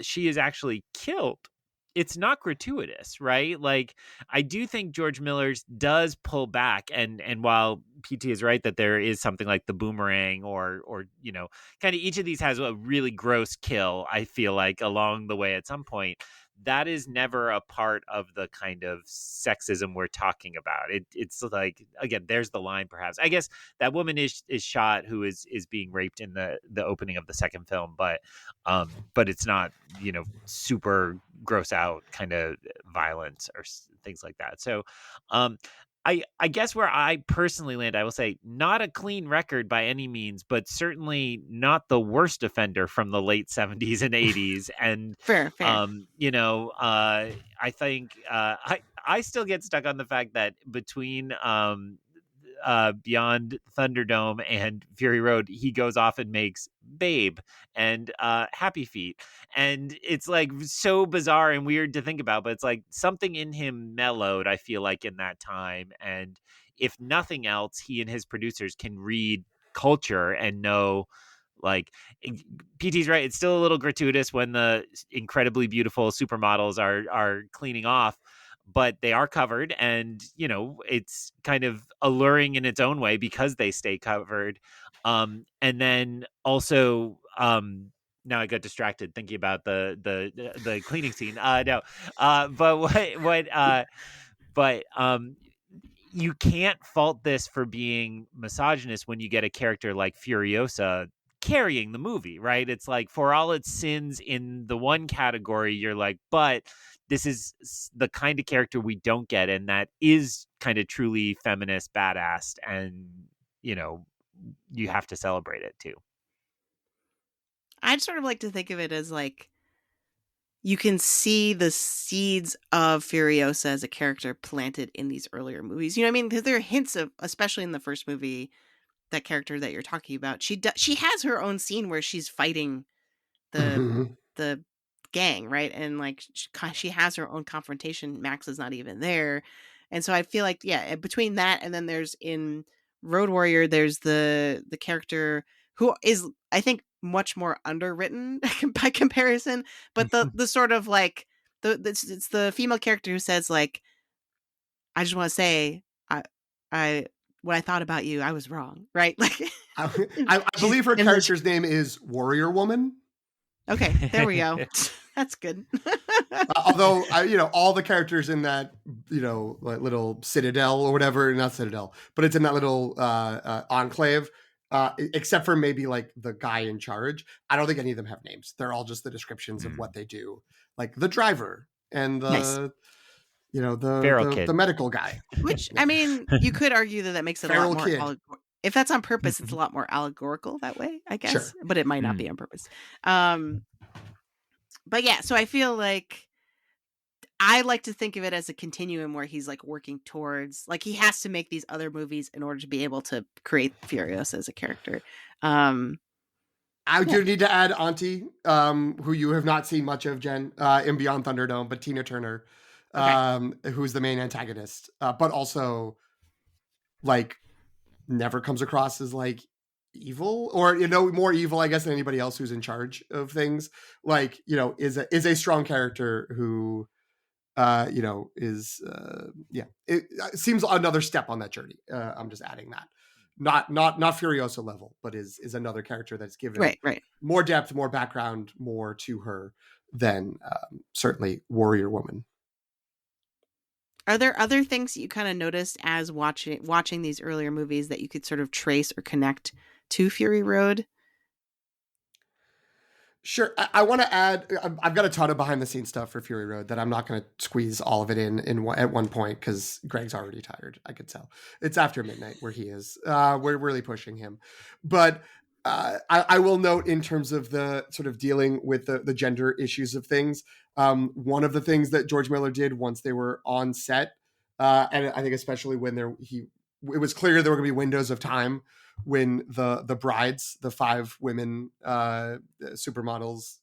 she is actually killed, it's not gratuitous, right? Like I do think George Miller's does pull back, and while PT is right that there is something like the boomerang or kind of each of these has a really gross kill, I feel like along the way at some point, that is never a part of the kind of sexism we're talking about. It's like, again, there's the line perhaps. I guess that woman is shot who is being raped in the opening of the second film, but it's not, super gross out kind of violence or things like that. So I guess where I personally land, I will say not a clean record by any means, but certainly not the worst offender from the late 70s and 80s. And fair. I think I still get stuck on the fact that between Beyond Thunderdome and Fury Road, he goes off and makes Babe and Happy Feet, and it's like so bizarre and weird to think about, but it's like something in him mellowed, I feel like, in that time. And if nothing else, he and his producers can read culture and know, like, PT's right, it's still a little gratuitous when the incredibly beautiful supermodels are cleaning off, but they are covered, and it's kind of alluring in its own way because they stay covered. And then also now I got distracted thinking about the cleaning scene. But you can't fault this for being misogynist when you get a character like Furiosa carrying the movie, right? It's like, for all its sins in the one category, you're like, but this is the kind of character we don't get, and that is kind of truly feminist, badass, and you have to celebrate it too. I'd sort of like to think of it as like you can see the seeds of Furiosa as a character planted in these earlier movies. You know what I mean? Because there are hints of, especially in the first movie, that character that you're talking about. She has her own scene where she's fighting the gang, right? And like she has her own confrontation. Max is not even there. And so I feel like, yeah, between that and then there's in Road Warrior, there's the character who is, I think, much more underwritten by comparison. But the sort of like it's the female character who says like, I just want to say, I what I thought about you, I was wrong, right? Like, I believe her character's name is Warrior Woman. Okay, there we go. That's good. Although, all the characters in that, like little citadel or whatever, not citadel, but it's in that little enclave, except for maybe like the guy in charge. I don't think any of them have names. They're all just the descriptions of what they do, like the driver and the, Nice. the medical guy. Which, I mean, you could argue that makes it a lot more. If that's on purpose, it's a lot more allegorical that way, I guess. Sure. But it might not be on purpose. But yeah, so I feel like I like to think of it as a continuum where he's like working towards, like he has to make these other movies in order to be able to create Furiosa as a character. I do need to add Auntie, who you have not seen much of, Jen, in Beyond Thunderdome, but Tina Turner, who's the main antagonist, but also like never comes across as like evil, or more evil, I guess, than anybody else who's in charge of things. Like, is a strong character who it seems another step on that journey. I'm just adding that, not Furiosa level, but is another character that's given right more depth, more background, more to her than certainly Warrior Woman. Are there other things that you kind of noticed as watching these earlier movies that you could sort of trace or connect to Fury Road? Sure. I want to add, I've got a ton of behind the scenes stuff for Fury Road that I'm not going to squeeze all of it in at one point, because Greg's already tired. I could tell. It's after midnight where he is. We're really pushing him. But I will note, in terms of the sort of dealing with the gender issues of things, one of the things that George Miller did once they were on set, and I think especially when it was clear there were going to be windows of time when the brides, the 5 women supermodels,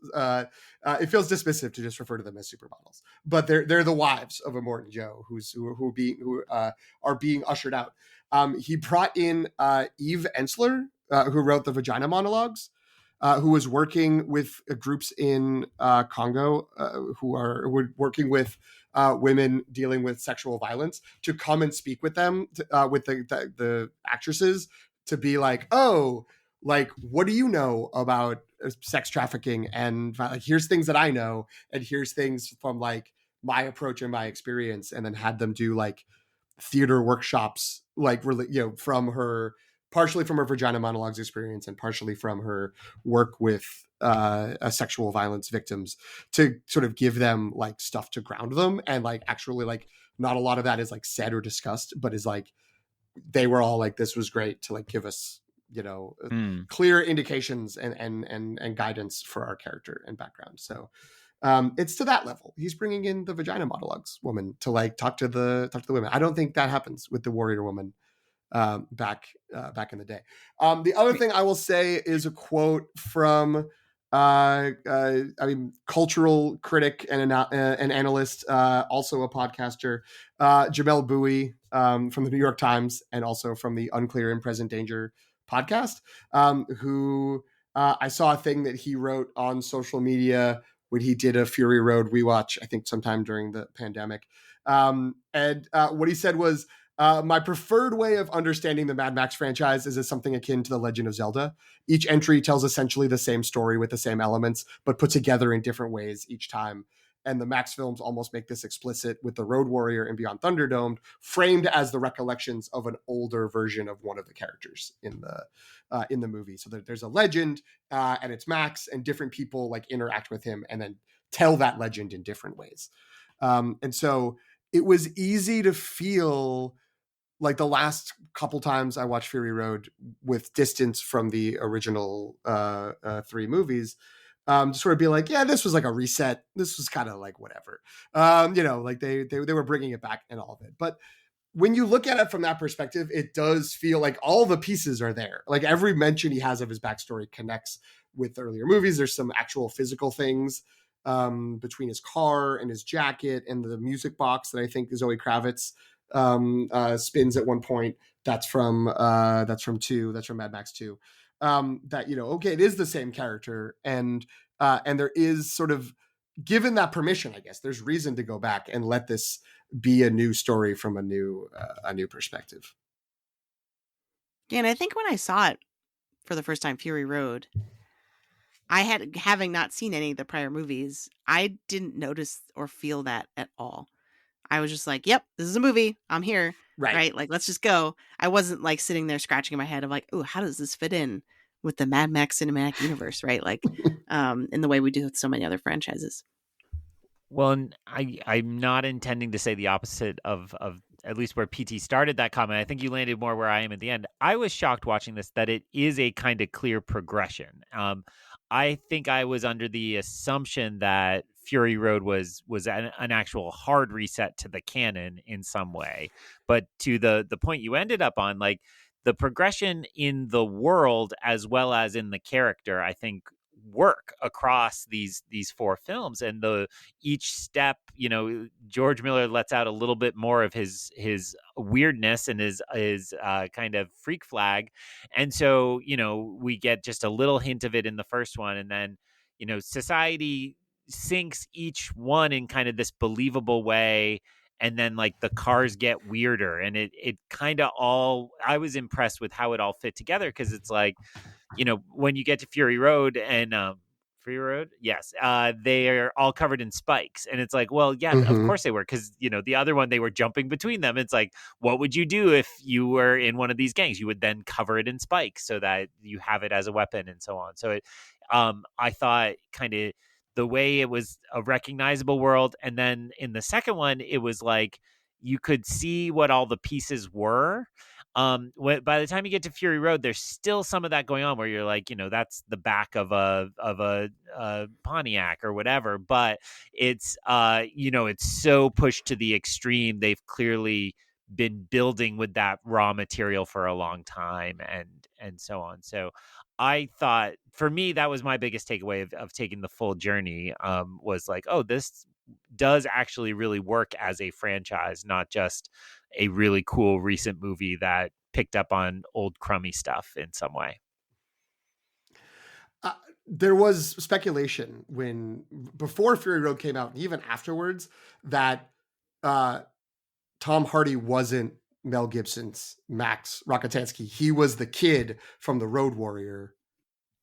it feels dismissive to just refer to them as supermodels, but they're the wives of Immortan Joe, who are being ushered out. He brought in Eve Ensler, who wrote the Vagina Monologues, who was working with groups in Congo who were working with women dealing with sexual violence, to come and speak with them, with the actresses, to be like, oh, like, what do you know about sex trafficking? And like, here's things that I know, and here's things from like my approach and my experience, and then had them do like theater workshops, like really, partially from her Vagina Monologues experience and partially from her work with sexual violence victims, to sort of give them like stuff to ground them. And like, actually, like, not a lot of that is like said or discussed, but is like, they were all like, this was great to like give us, clear indications and guidance for our character and background. So it's to that level. He's bringing in the Vagina Monologues woman to like talk to the women. I don't think that happens with the Warrior Woman back in the day. The other thing I will say is a quote from cultural critic and an analyst, also a podcaster, Jamel Bowie, from the New York Times, and also from the Unclear and Present Danger podcast, who I saw a thing that he wrote on social media when he did a Fury Road rewatch, I think sometime during the pandemic. And what he said was, my preferred way of understanding the Mad Max franchise is as something akin to The Legend of Zelda. Each entry tells essentially the same story with the same elements, but put together in different ways each time. And the Max films almost make this explicit, with The Road Warrior and Beyond Thunderdome framed as the recollections of an older version of one of the characters in the movie. So there's a legend, and it's Max, and different people like interact with him and then tell that legend in different ways. And so it was easy to feel like, the last couple times I watched Fury Road with distance from the original 3 movies, to sort of be like, yeah, this was like a reset. This was kind of like whatever, like they were bringing it back and all of it. But when you look at it from that perspective, it does feel like all the pieces are there. Like, every mention he has of his backstory connects with the earlier movies. There's some actual physical things between his car and his jacket and the music box that I think Zoe Kravitz spins at one point. That's from two. That's from Mad Max 2. That, you know, okay, it is the same character, and there is sort of, given that permission, I guess there's reason to go back and let this be a new story from a new perspective. Yeah, and I think when I saw it for the first time, Fury Road, having not seen any of the prior movies, I didn't notice or feel that at all. I was just like, yep, this is a movie. I'm here. Right. Like, let's just go. I wasn't like sitting there scratching my head of like, oh, how does this fit in with the Mad Max cinematic universe? Right. Like, in the way we do with so many other franchises. Well, I'm not intending to say the opposite of at least where PT started that comment. I think you landed more where I am at the end. I was shocked watching this that it is a kind of clear progression. I think I was under the assumption that Fury Road was an actual hard reset to the canon in some way. But to the point you ended up on, like the progression in the world as well as in the character, I think work across these four films, and each step, you know, George Miller lets out a little bit more of his weirdness and his kind of freak flag, and so, you know, we get just a little hint of it in the first one, and then, you know, society sinks each one in kind of this believable way, and then like the cars get weirder, and it kind of all, I was impressed with how it all fit together, because it's like, you know, when you get to Fury Road and Fury Road, yes, they are all covered in spikes, and it's like, well, yeah, of course they were, because, you know, the other one they were jumping between them. It's like, what would you do if you were in one of these gangs? You would then cover it in spikes so that you have it as a weapon and so on. So it, I thought kind of the way it was a recognizable world, and then in the second one, it was like you could see what all the pieces were. By the time you get to Fury Road, there's still some of that going on where you're like, you know, that's the back of a Pontiac or whatever, but it's you know, it's so pushed to the extreme. They've clearly been building with that raw material for a long time, and so on. So I thought, for me, that was my biggest takeaway of taking the full journey, was like, oh, this does actually really work as a franchise, not just a really cool recent movie that picked up on old crummy stuff in some way. There was speculation before Fury Road came out, and even afterwards, that Tom Hardy wasn't Mel Gibson's Max Rockatansky. He was the kid from The Road Warrior,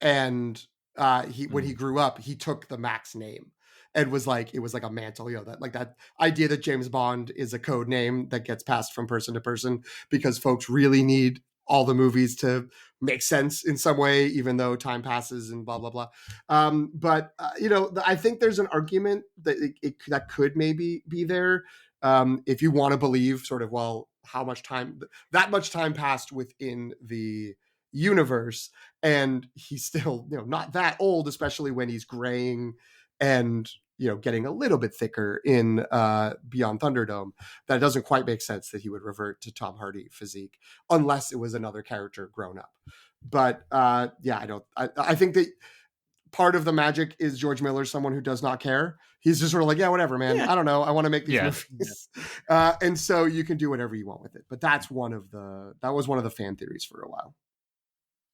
and when he grew up, he took the Max name. And was like, it was like a mantle, you know, that idea that James Bond is a code name that gets passed from person to person because folks really need all the movies to make sense in some way, even though time passes and blah, blah, blah. But you know, I think there's an argument that that could maybe be there. If you want to believe sort of, well, that much time passed within the universe, and he's still, you know, not that old, especially when he's graying and, you know, getting a little bit thicker in Beyond Thunderdome, that it doesn't quite make sense that he would revert to Tom Hardy physique unless it was another character grown up. But yeah, I think that part of the magic is George Miller, someone who does not care. He's just sort of like, yeah, whatever, man. Yeah. I don't know. I want to make these movies. Yeah. And so you can do whatever you want with it. But that was one of the fan theories for a while.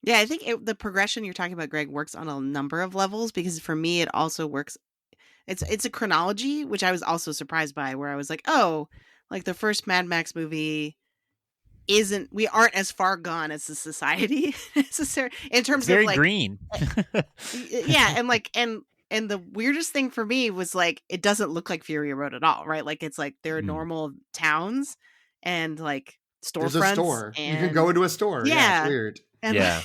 Yeah, I think the progression you're talking about, Greg, works on a number of levels, because for me, it also works. It's a chronology, which I was also surprised by, where I was like, oh, like the first Mad Max movie we aren't as far gone as the society necessary in terms very of like green. Yeah, and like and the weirdest thing for me was like, it doesn't look like Fury Road at all, right? Like, it's like they're normal towns and like storefronts. There's a store. And you can go into a store. Yeah, it's weird. And yeah.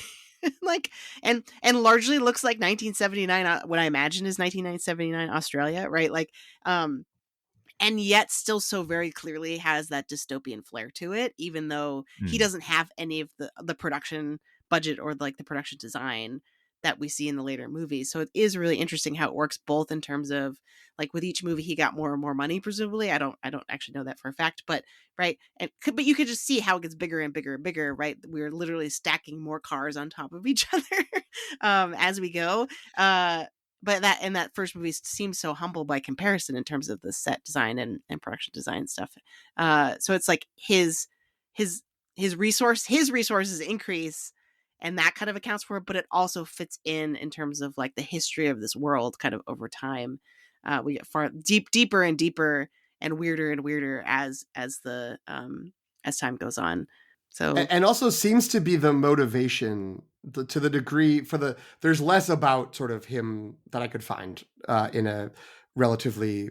Like and largely looks like 1979, what I imagine is 1979 Australia, right? Like and yet still so very clearly has that dystopian flair to it, even though he doesn't have any of the production budget or like the production design that we see in the later movies. So it is really interesting how it works, both in terms of like with each movie he got more and more money, presumably. I don't actually know that for a fact, but right. But you could just see how it gets bigger and bigger and bigger, right? We're literally stacking more cars on top of each other as we go. but that first movie seems so humble by comparison in terms of the set design and production design stuff. So it's like his resources increase, and that kind of accounts for it, but it also fits in terms of like the history of this world kind of over time. We get far deeper and deeper and weirder as time goes on. So and also seems to be the motivation to the degree there's less about sort of him that I could find in a relatively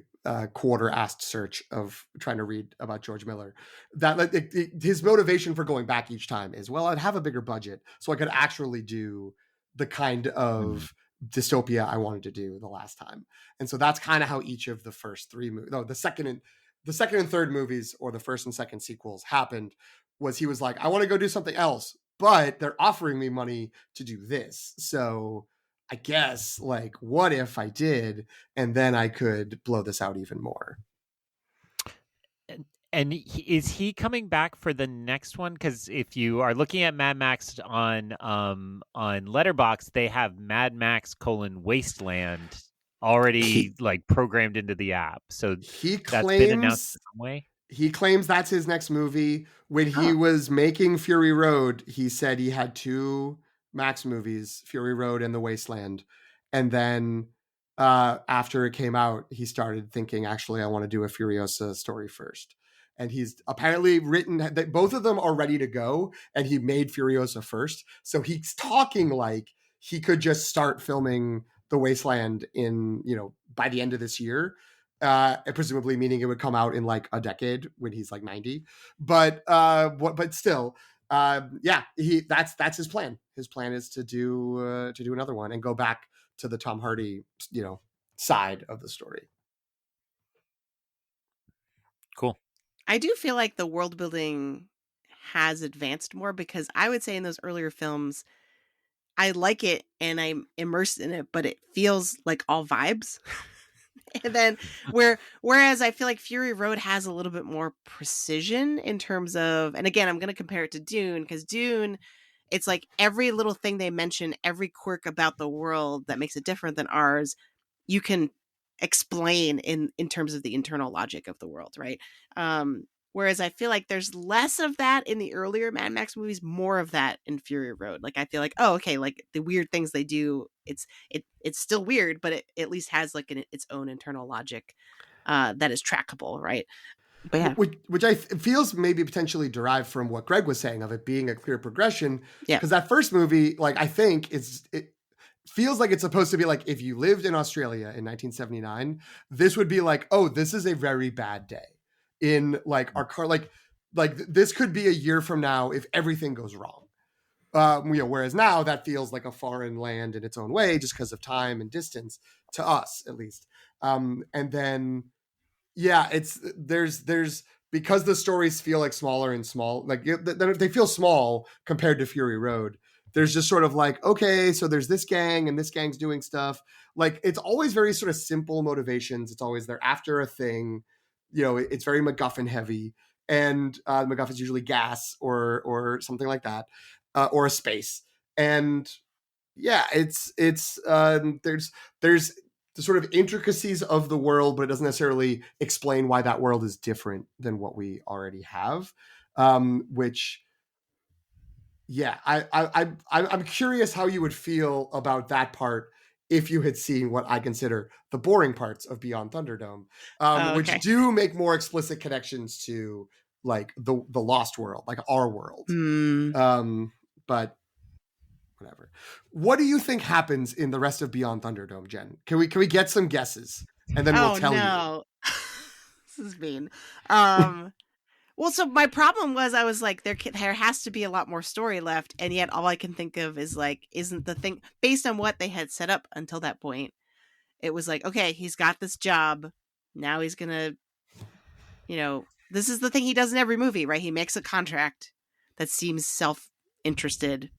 quarter-assed search of trying to read about George Miller, that his motivation for going back each time is, well, I'd have a bigger budget so I could actually do the kind of dystopia I wanted to do the last time. And so that's kind of how each of the first three movies, no, the second and third movies, or the first and second sequels, happened. Was he was like, I want to go do something else, but they're offering me money to do this. So I guess, like, what if I did, and then I could blow this out even more? And is he coming back for the next one? Because if you are looking at Mad Max on Letterboxd, they have Mad Max Wasteland already like programmed into the app. So that's been announced in some way. He claims that's his next movie. When he was making Fury Road, he said he had two Max movies, Fury Road and The Wasteland. And then after it came out, he started thinking, actually, I want to do a Furiosa story first. And he's apparently written that both of them are ready to go, and he made Furiosa first. So he's talking like he could just start filming The Wasteland by the end of this year. Presumably meaning it would come out in like a decade when he's like 90. But still, that's his plan. His plan is to do another one and go back to the Tom Hardy, side of the story. Cool. I do feel like the world building has advanced more, because I would say in those earlier films, I like it and I'm immersed in it, but it feels like all vibes. And then whereas I feel like Fury Road has a little bit more precision in terms of, and again, I'm going to compare it to Dune, because Dune, it's like every little thing they mention, every quirk about the world that makes it different than ours, you can explain in terms of the internal logic of the world, right? Whereas I feel like there's less of that in the earlier Mad Max movies, more of that in Fury Road. Like I feel like, oh, okay, like the weird things they do, it's still weird, but it at least has like its own internal logic that is trackable, right? But yeah, which feels maybe potentially derived from what Greg was saying of it being a clear progression. Yeah, because that first movie, like, I think it feels like it's supposed to be like, if you lived in Australia in 1979, this would be like, oh, this is a very bad day in like our car, like this could be a year from now if everything goes wrong. Whereas now that feels like a foreign land in its own way, just because of time and distance, to us at least. And then there's because the stories feel like smaller and small, like they feel small compared to Fury Road. There's just sort of like, okay, so there's this gang and this gang's doing stuff. Like, it's always very sort of simple motivations. It's always they're after a thing. It's very MacGuffin heavy, and MacGuffin's usually gas or something like that, or a space. And yeah, it's there's the sort of intricacies of the world, but it doesn't necessarily explain why that world is different than what we already have. Which, yeah, I'm curious how you would feel about that part if you had seen what I consider the boring parts of Beyond Thunderdome, which do make more explicit connections to like the lost world, like our world. But whatever. What do you think happens in the rest of Beyond Thunderdome, Jen? Can we get some guesses, and then we'll tell you? This is mean. Well, so my problem was, I was like, there has to be a lot more story left, and yet all I can think of is like, isn't the thing based on what they had set up until that point? It was like, okay, he's got this job, now he's gonna, this is the thing he does in every movie, right? He makes a contract that seems self-interested,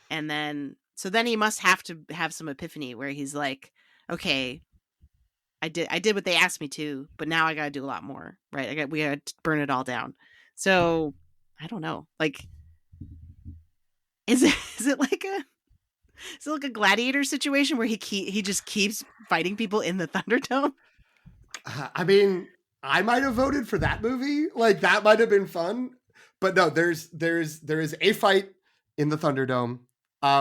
and then he must have to have some epiphany where he's like, okay, I did what they asked me to, but now I got to do a lot more, right? We got to burn it all down. So I don't know. Like, is it like Is it like a gladiator situation where he just keeps fighting people in the Thunderdome? I mean, I might have voted for that movie. Like that might have been fun. But no, there is a fight in the Thunderdome,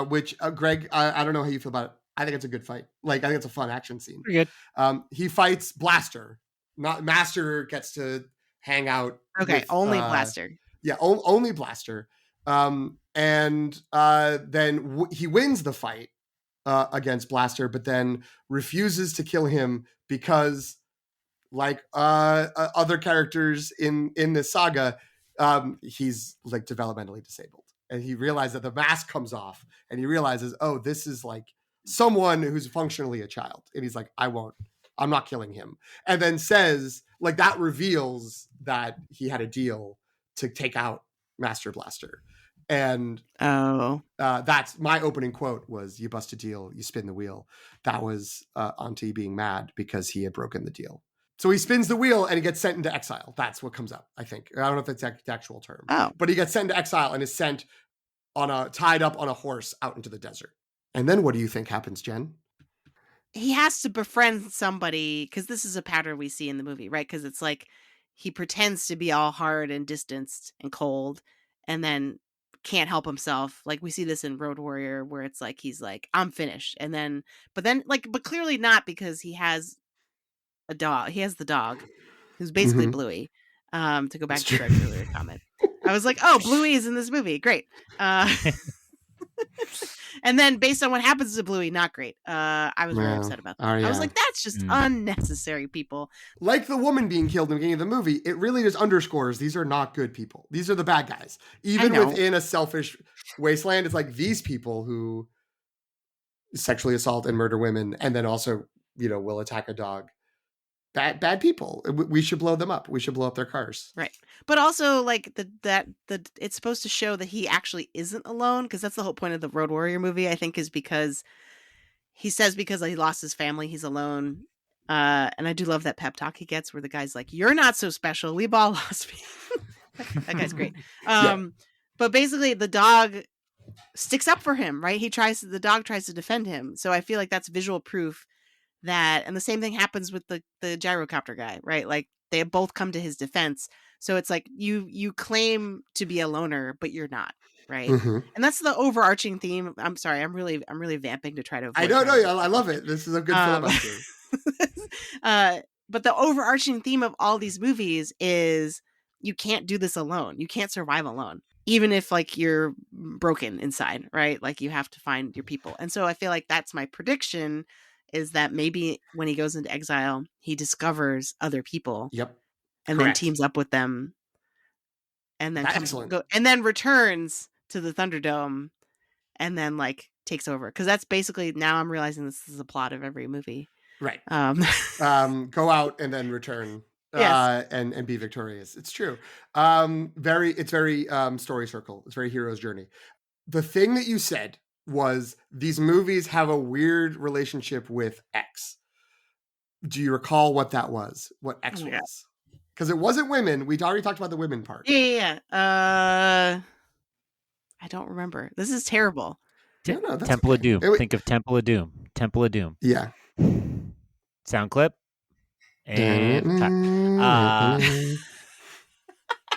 which Greg, I don't know how you feel about it. I think it's a good fight. Like I think it's a fun action scene. Pretty good. He fights Blaster. Not Master gets to hang out. Okay, with, only Blaster. Yeah, only Blaster. And then he wins the fight against Blaster, but then refuses to kill him because, like other characters in this saga, he's like developmentally disabled. And he realizes that the mask comes off and he realizes, oh, this is like someone who's functionally a child. And he's like, I'm not killing him. And then says, like, that reveals that he had a deal to take out Master Blaster. And that's my opening quote was, you bust a deal, you spin the wheel. That was Auntie being mad because he had broken the deal. So he spins the wheel and he gets sent into exile. That's what comes up, I think. I don't know if it's the actual term. Oh. But he gets sent into exile and is sent tied up on a horse out into the desert. And then what do you think happens, Jen? He has to befriend somebody, because this is a pattern we see in the movie, right? Because it's like he pretends to be all hard and distanced and cold and then can't help himself. Like we see this in Road Warrior where it's like he's like, I'm finished. And then but clearly not, because he has a dog. He has the dog who's basically Bluey. To go back to Greg's earlier comment. I was like, oh, Bluey is in this movie. Great. And then based on what happens to Bluey, not great. I was very upset about that. I was like, that's just unnecessary, people. Like the woman being killed in the beginning of the movie, it really just underscores these are not good people. These are the bad guys. Even within a selfish wasteland, it's like these people who sexually assault and murder women and then also, will attack a dog. Bad people. We should blow them up. We should blow up their cars. Right. But also, like, it's supposed to show that he actually isn't alone, because that's the whole point of the Road Warrior movie, I think, is because he says because he lost his family, he's alone. And I do love that pep talk he gets where the guy's like, you're not so special. We've all lost people. That guy's great. But basically, the dog sticks up for him, right? The dog tries to defend him. So I feel like that's visual proof that, and the same thing happens with the gyrocopter guy, right? Like they both come to his defense. So it's like you claim to be a loner, but you're not, right? And that's the overarching theme. I'm sorry, I'm really vamping to try to avoid I don't know. I love it. This is a good filibuster. But the overarching theme of all these movies is you can't do this alone. You can't survive alone, even if like you're broken inside, right? Like you have to find your people. And so I feel like that's my prediction, is that maybe when he goes into exile, he discovers other people. Yep. And Correct. then teams up with them. And then and then returns to the Thunderdome and then like takes over. Because that's basically, now I'm realizing this is the plot of every movie. Right. Go out and then return. Yes. And be victorious. It's true. It's very story circle. It's very hero's journey. The thing that you said was these movies have a weird relationship with X. Do you recall what that was? What X was? Because it wasn't women. We already talked about the women part. Yeah. I don't remember. This is terrible. No, Temple of Doom. Think of Temple of Doom. Temple of Doom. Yeah. Sound clip. And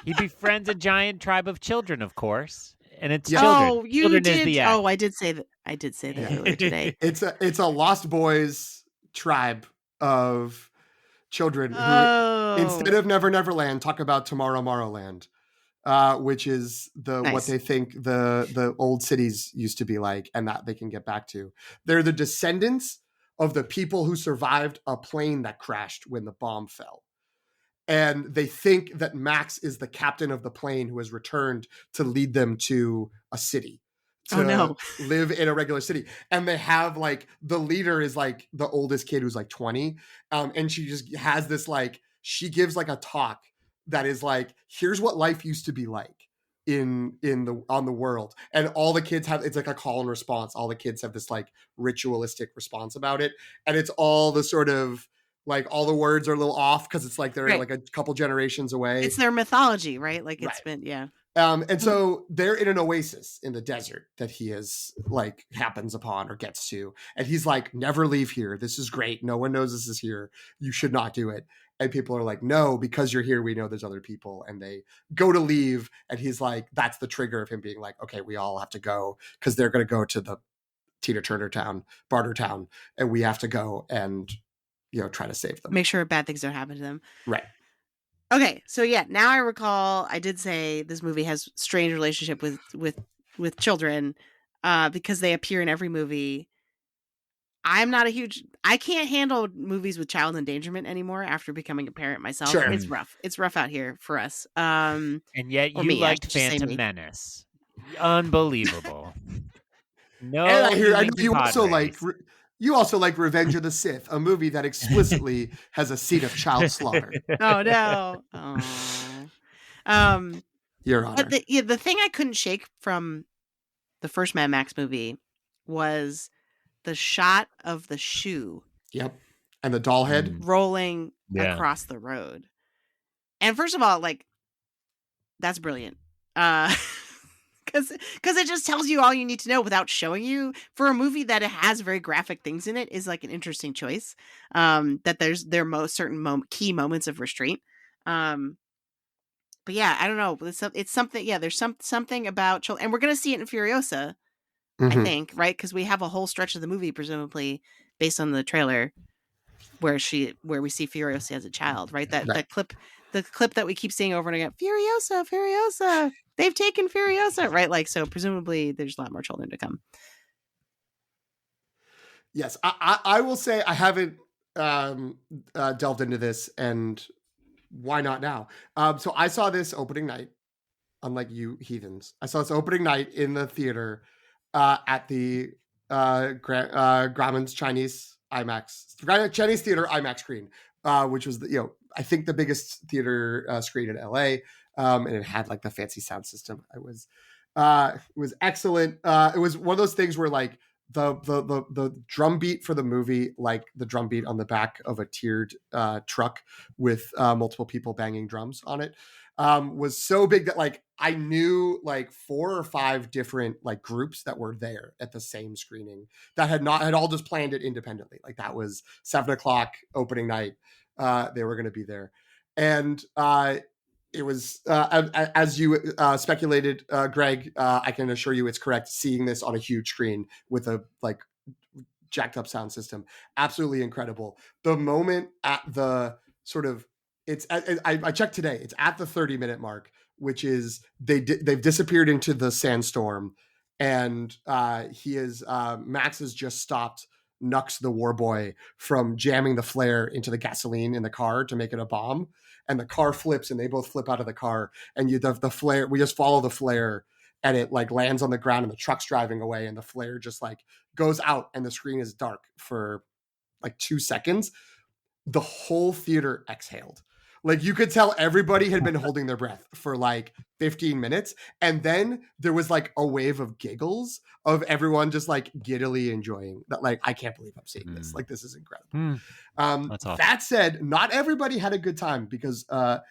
he befriends a giant tribe of children, of course. And it's children. Oh, you children did. Is the oh, I did say that. I did say that earlier today. It's a Lost Boys tribe of children who, instead of Never Neverland, talk about Tomorrowland, which is what they think the old cities used to be like, and that they can get back to. They're the descendants of the people who survived a plane that crashed when the bomb fell. And they think that Max is the captain of the plane who has returned to lead them to a city, to live in a regular city. And they have like, the leader is like the oldest kid who's like 20. And she just has this like, she gives like a talk that is like, here's what life used to be like on the world. And all the kids have, it's like a call and response. All the kids have this like ritualistic response about it. And it's all the sort of, like all the words are a little off because it's like they're like a couple generations away. It's their mythology, right? Like it's been, And so they're in an oasis in the desert that he is like happens upon or gets to. And he's like, never leave here. This is great. No one knows this is here. You should not do it. And people are like, no, because you're here, we know there's other people. And they go to leave. And he's like, that's the trigger of him being like, okay, we all have to go because they're going to go to the Tina Turner town, Barter town. And we have to go and, try to save them. Make sure bad things don't happen to them. Right. Okay. So yeah, now I recall I did say this movie has strange relationship with children because they appear in every movie. I can't handle movies with child endangerment anymore after becoming a parent myself. Sure. It's rough. It's rough out here for us. And yet you liked Phantom Menace. Unbelievable. No, and I know you also like Revenge of the Sith, a movie that explicitly has a scene of child slaughter. Oh no. Your Honor. But the thing I couldn't shake from the first Mad Max movie was the shot of the shoe. Yep. And the doll head rolling across the road. And first of all, like, that's brilliant. Because it just tells you all you need to know without showing you. For a movie that it has very graphic things in it is like an interesting choice. That there are certain key moments of restraint. But yeah, I don't know. It's something. Yeah, there's something about children, and we're gonna see it in Furiosa, I think, right? Because we have a whole stretch of the movie, presumably based on the trailer, where we see Furiosa as a child, right? That clip, the clip that we keep seeing over and again, Furiosa, they've taken Furiosa, right? Like, so presumably there's a lot more children to come. Yes, I will say I haven't delved into this, and why not now? So I saw this opening night, unlike you heathens. I saw this opening night in the theater at the Grauman's Chinese Chinese Theater IMAX screen, which was I think the biggest theater screen in LA, and it had like the fancy sound system. It was excellent. It was one of those things where like the drum beat for the movie, like the drum beat on the back of a tiered truck with multiple people banging drums on it, was so big that like I knew like 4 or 5 different like groups that were there at the same screening that had all just planned it independently. Like that was 7:00 opening night. They were going to be there. And it was, as you speculated, Greg, I can assure you it's correct. Seeing this on a huge screen with a like jacked up sound system, absolutely incredible. The moment at the sort of, I checked today, it's at the 30-minute mark, which is they've disappeared into the sandstorm, and Max has just stopped Nux the war boy from jamming the flare into the gasoline in the car to make it a bomb, and the car flips and they both flip out of the car, and the flare, we just follow the flare and it like lands on the ground and the truck's driving away and the flare just like goes out and the screen is dark for like 2 seconds. The whole theater exhaled. Like you could tell everybody had been holding their breath for like 15 minutes. And then there was like a wave of giggles of everyone just like giddily enjoying that. Like, I can't believe I'm seeing this. Like, this is incredible. That's awesome. That said, not everybody had a good time because a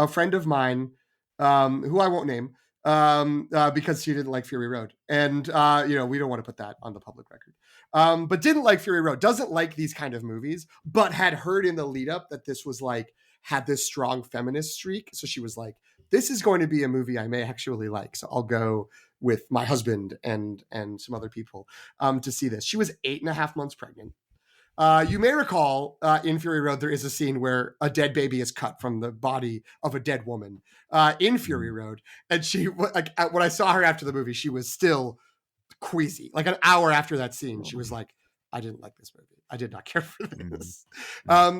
friend of mine, who I won't name, because she didn't like Fury Road. And, we don't want to put that on the public record. But didn't like Fury Road, doesn't like these kind of movies, but had heard in the lead up that this was like, had this strong feminist streak. So she was like, this is going to be a movie I may actually like. So I'll go with my husband and some other people to see this. She was 8.5 months pregnant. You may recall in Fury Road, there is a scene where a dead baby is cut from the body of a dead woman in Fury Road. And she, like, when I saw her after the movie, she was still queasy. Like an hour after that scene, she was like, I didn't like this movie. I did not care for this.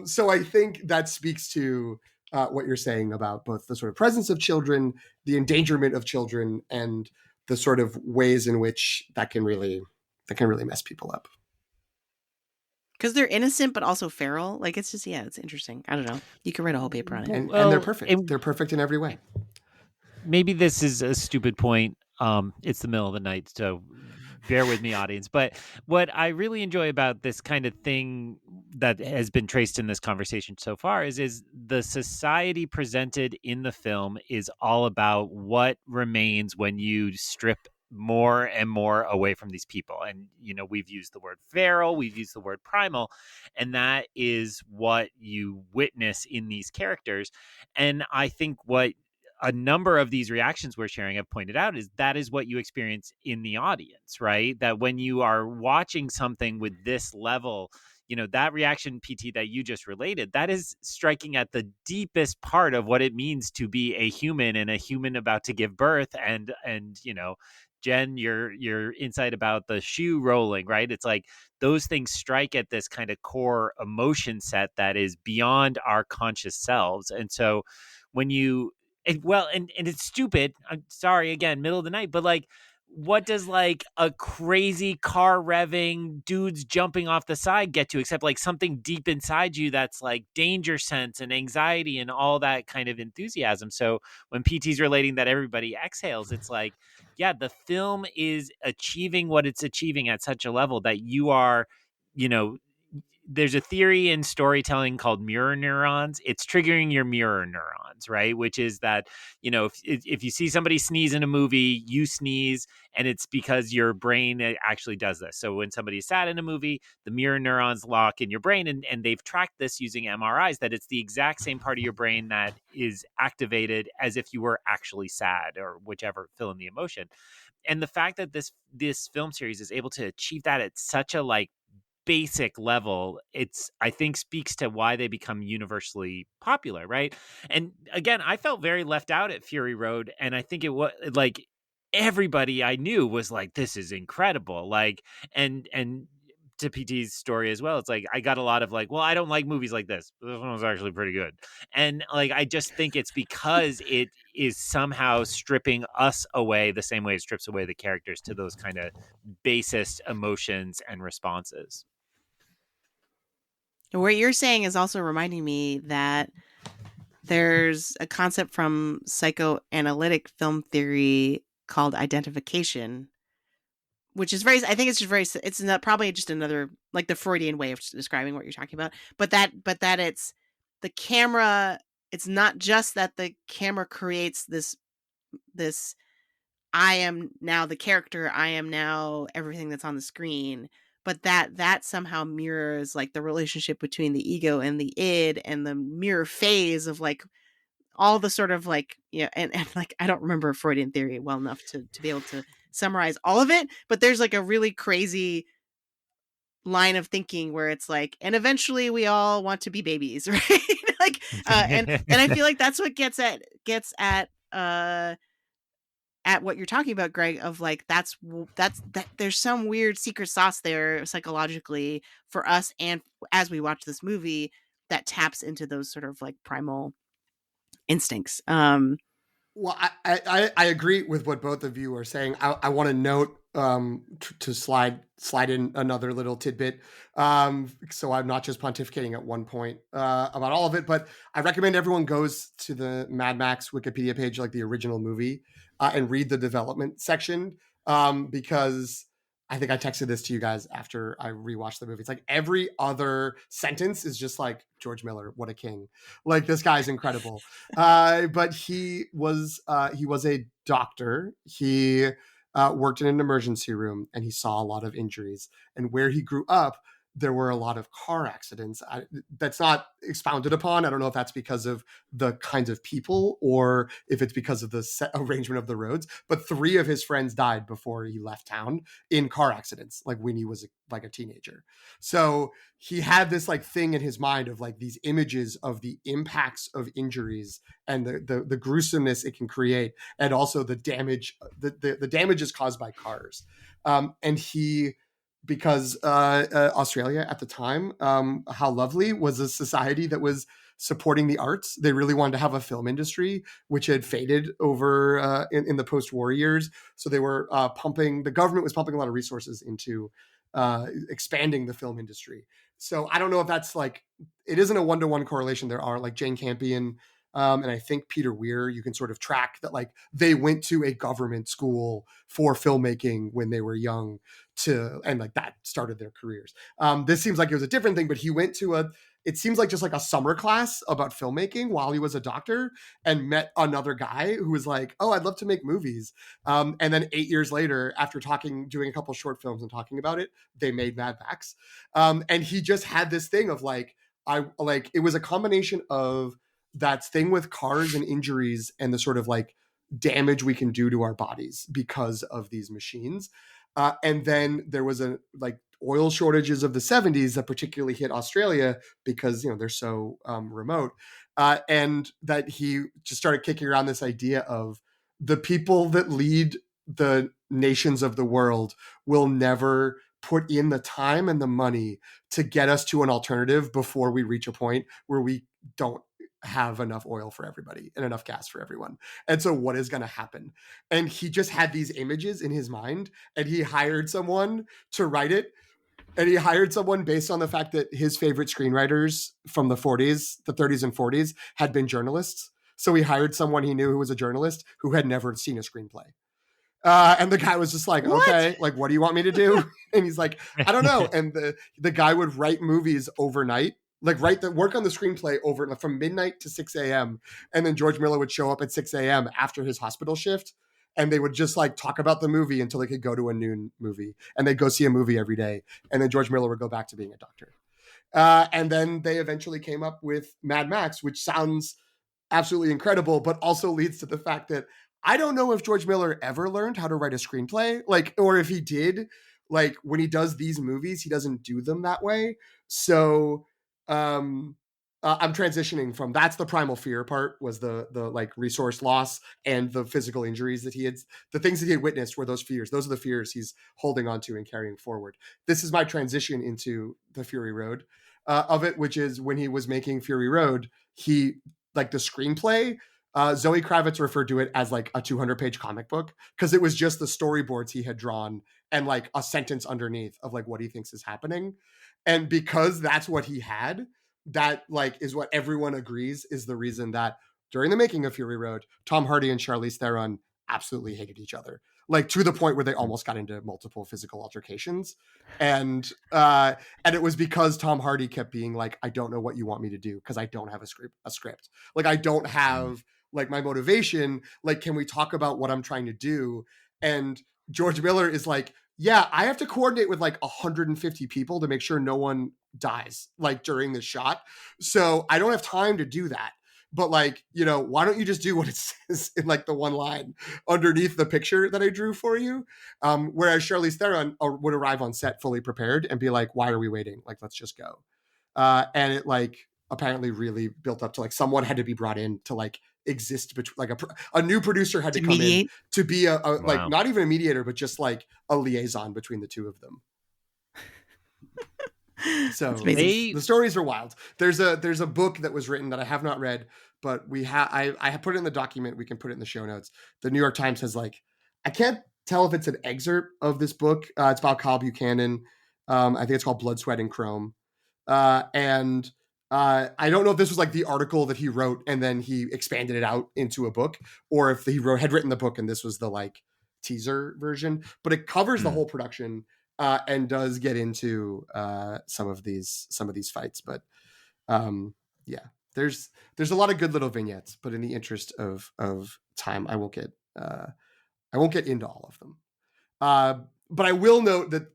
So I think that speaks to what you're saying about both the sort of presence of children, the endangerment of children, and the sort of ways in which that can really mess people up. Because they're innocent, but also feral. Like, it's just, it's interesting. I don't know. You could write a whole paper on it. And they're perfect. They're perfect in every way. Maybe this is a stupid point. It's the middle of the night, so bear with me, audience. But what I really enjoy about this kind of thing that has been traced in this conversation so far is the society presented in the film is all about what remains when you strip more and more away from these people. And, we've used the word feral, we've used the word primal, and that is what you witness in these characters. And I think what a number of these reactions we're sharing have pointed out is that is what you experience in the audience, right? That when you are watching something with this level, that reaction, PT, that you just related, that is striking at the deepest part of what it means to be a human and a human about to give birth. And Jen, your insight about the shoe rolling, right? It's like those things strike at this kind of core emotion set that is beyond our conscious selves. And so when you, and it's stupid. I'm sorry, again, middle of the night, but like, what does like a crazy car revving dudes jumping off the side get to, except like something deep inside you that's like danger sense and anxiety and all that kind of enthusiasm. So when PT's relating that everybody exhales, it's like, yeah, the film is achieving what it's achieving at such a level that you are, there's a theory in storytelling called mirror neurons. It's triggering your mirror neurons, right? Which is that, if you see somebody sneeze in a movie, you sneeze, and it's because your brain actually does this. So when somebody's sad in a movie, the mirror neurons lock in your brain, and they've tracked this using MRIs, that it's the exact same part of your brain that is activated as if you were actually sad, or whichever, fill in the emotion. And the fact that this film series is able to achieve that at such a like basic level, it's, I think, speaks to why they become universally popular, right? And again, I felt very left out at Fury Road, and I think it was like everybody I knew was like, this is incredible. Like, and to PT's story as well, it's like I got a lot of like, well, I don't like movies like this, but this one was actually pretty good. And like, I just think it's because it is somehow stripping us away the same way it strips away the characters to those kind of basest emotions and responses. What you're saying is also reminding me that there's a concept from psychoanalytic film theory called identification, which is very, I think it's just very, it's not, probably just another, like the Freudian way of describing what you're talking about, but that it's the camera. It's not just that the camera creates this, I am now the character, I am now everything that's on the screen, but that somehow mirrors like the relationship between the ego and the id, and the mirror phase of like all the sort of like, and like, I don't remember Freudian theory well enough to be able to summarize all of it, but there's like a really crazy line of thinking where it's like, and eventually we all want to be babies, right? Like, and I feel like that's what gets at what you're talking about, Greg, of like, that there's some weird secret sauce there psychologically for us, and as we watch this movie, that taps into those sort of like primal instincts. Well, I agree with what both of you are saying. I want to note to slide in another little tidbit, so I'm not just pontificating at one point about all of it, but I recommend everyone goes to the Mad Max Wikipedia page, like the original movie, and read the development section, because I think I texted this to you guys after I rewatched the movie. It's like every other sentence is just like, George Miller, what a king. Like, this guy's incredible. But he was a doctor. He worked in an emergency room, and he saw a lot of injuries. And where he grew up, there were a lot of car accidents. That's not expounded upon. I don't know if that's because of the kinds of people or if it's because of the set arrangement of the roads. But 3 of his friends died before he left town in car accidents, like when he was like a teenager. So he had this like thing in his mind of like these images of the impacts of injuries and the gruesomeness it can create, and also the damage, the damages caused by cars. And he, because Australia at the time, how lovely, was a society that was supporting the arts. They really wanted to have a film industry, which had faded over in the post-war years. So they were the government was pumping a lot of resources into expanding the film industry. So I don't know if that's like, it isn't a one-to-one correlation. There are like Jane Campion and I think Peter Weir, you can sort of track that like they went to a government school for filmmaking when they were young and like that started their careers. This seems like it was a different thing, but he went to it seems like just like a summer class about filmmaking while he was a doctor, and met another guy who was like, oh, I'd love to make movies. And then 8 years later, after doing a couple short films and talking about it, they made Mad Max. And he just had this thing of like, it was a combination of that thing with cars and injuries and the sort of like damage we can do to our bodies because of these machines. And then there was oil shortages of the 70s that particularly hit Australia because, they're so remote. And that he just started kicking around this idea of the people that lead the nations of the world will never put in the time and the money to get us to an alternative before we reach a point where we don't have enough oil for everybody and enough gas for everyone. And so what is going to happen? And he just had these images in his mind, and he hired someone to write it. And he hired someone based on the fact that his favorite screenwriters from the 40s, the 30s and 40s had been journalists. So he hired someone he knew who was a journalist who had never seen a screenplay. And the guy was just like, okay, like, what do you want me to do? And he's like, I don't know. And the guy would write movies overnight, like work on the screenplay from midnight to 6 a.m. And then George Miller would show up at 6 a.m. after his hospital shift. And they would just like talk about the movie until they could go to a noon movie. And they'd go see a movie every day. And then George Miller would go back to being a doctor. And then they eventually came up with Mad Max, which sounds absolutely incredible, but also leads to the fact that I don't know if George Miller ever learned how to write a screenplay, or if he did, when he does these movies, he doesn't do them that way. So I'm transitioning from that's the primal fear part, was the resource loss and the physical injuries that the things that he had witnessed were those fears. Those are the fears he's holding on to and carrying forward. This is my transition into the Fury Road of it, which is when he was making Fury Road, the screenplay, Zoe Kravitz referred to it as like a 200-page comic book because it was just the storyboards he had drawn and like a sentence underneath of like what he thinks is happening. And because that's what he had, that is what everyone agrees is the reason that during the making of Fury Road, Tom Hardy and Charlize Theron absolutely hated each other, to the point where they almost got into multiple physical altercations. And it was because Tom Hardy kept being like, I don't know what you want me to do because I don't have a script. I don't have my motivation. Can we talk about what I'm trying to do? And George Miller is like, yeah, I have to coordinate with 150 people to make sure no one dies during this shot. So I don't have time to do that. But why don't you just do what it says in the one line underneath the picture that I drew for you? Whereas Charlize Theron would arrive on set fully prepared and be like, why are we waiting? Let's just go. And it apparently really built up to someone had to be brought in to exist between a new producer had to come in to be a wow. Not even a mediator, but just a liaison between the two of them. So the stories are wild. There's a book that was written that I have not read, but I put it in the document. We can put it in the show notes. The New York Times has I can't tell if it's an excerpt of this book. It's about Kyle Buchanan. I think it's called Blood, Sweat, and Chrome. And I don't know if this was the article that he wrote and then he expanded it out into a book, or if he had written the book and this was the teaser version. But it covers the whole production. And does get into some of these fights, but yeah, there's a lot of good little vignettes. But in the interest of time, I won't get into all of them. But I will note that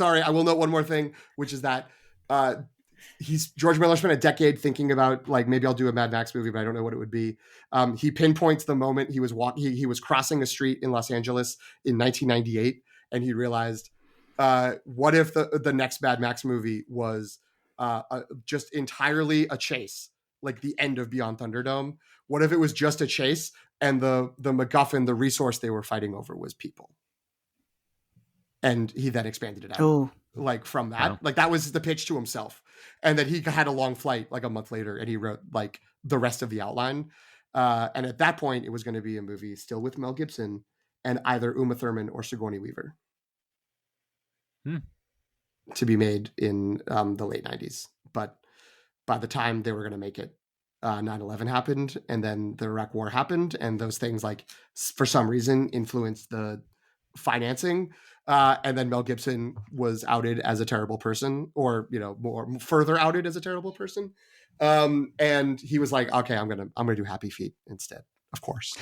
I will note one more thing, which is that George Miller spent a decade thinking about maybe I'll do a Mad Max movie, but I don't know what it would be. He pinpoints the moment he was he was crossing a street in Los Angeles in 1998, and he realized. What if the next Mad Max movie was just entirely a chase, the end of Beyond Thunderdome? What if it was just a chase and the MacGuffin, the resource they were fighting over, was people? And he then expanded it out, from that. Wow. That was the pitch to himself, and then he had a long flight a month later, and he wrote the rest of the outline. And at that point, it was going to be a movie still with Mel Gibson and either Uma Thurman or Sigourney Weaver. To be made in the late 90s. But by the time they were going to make it, 9/11 happened, and then the Iraq War happened, and those things for some reason influenced the financing. And then Mel Gibson was outed as a terrible person, or more further outed as a terrible person. And he was like, okay, I'm gonna do Happy Feet instead, of course.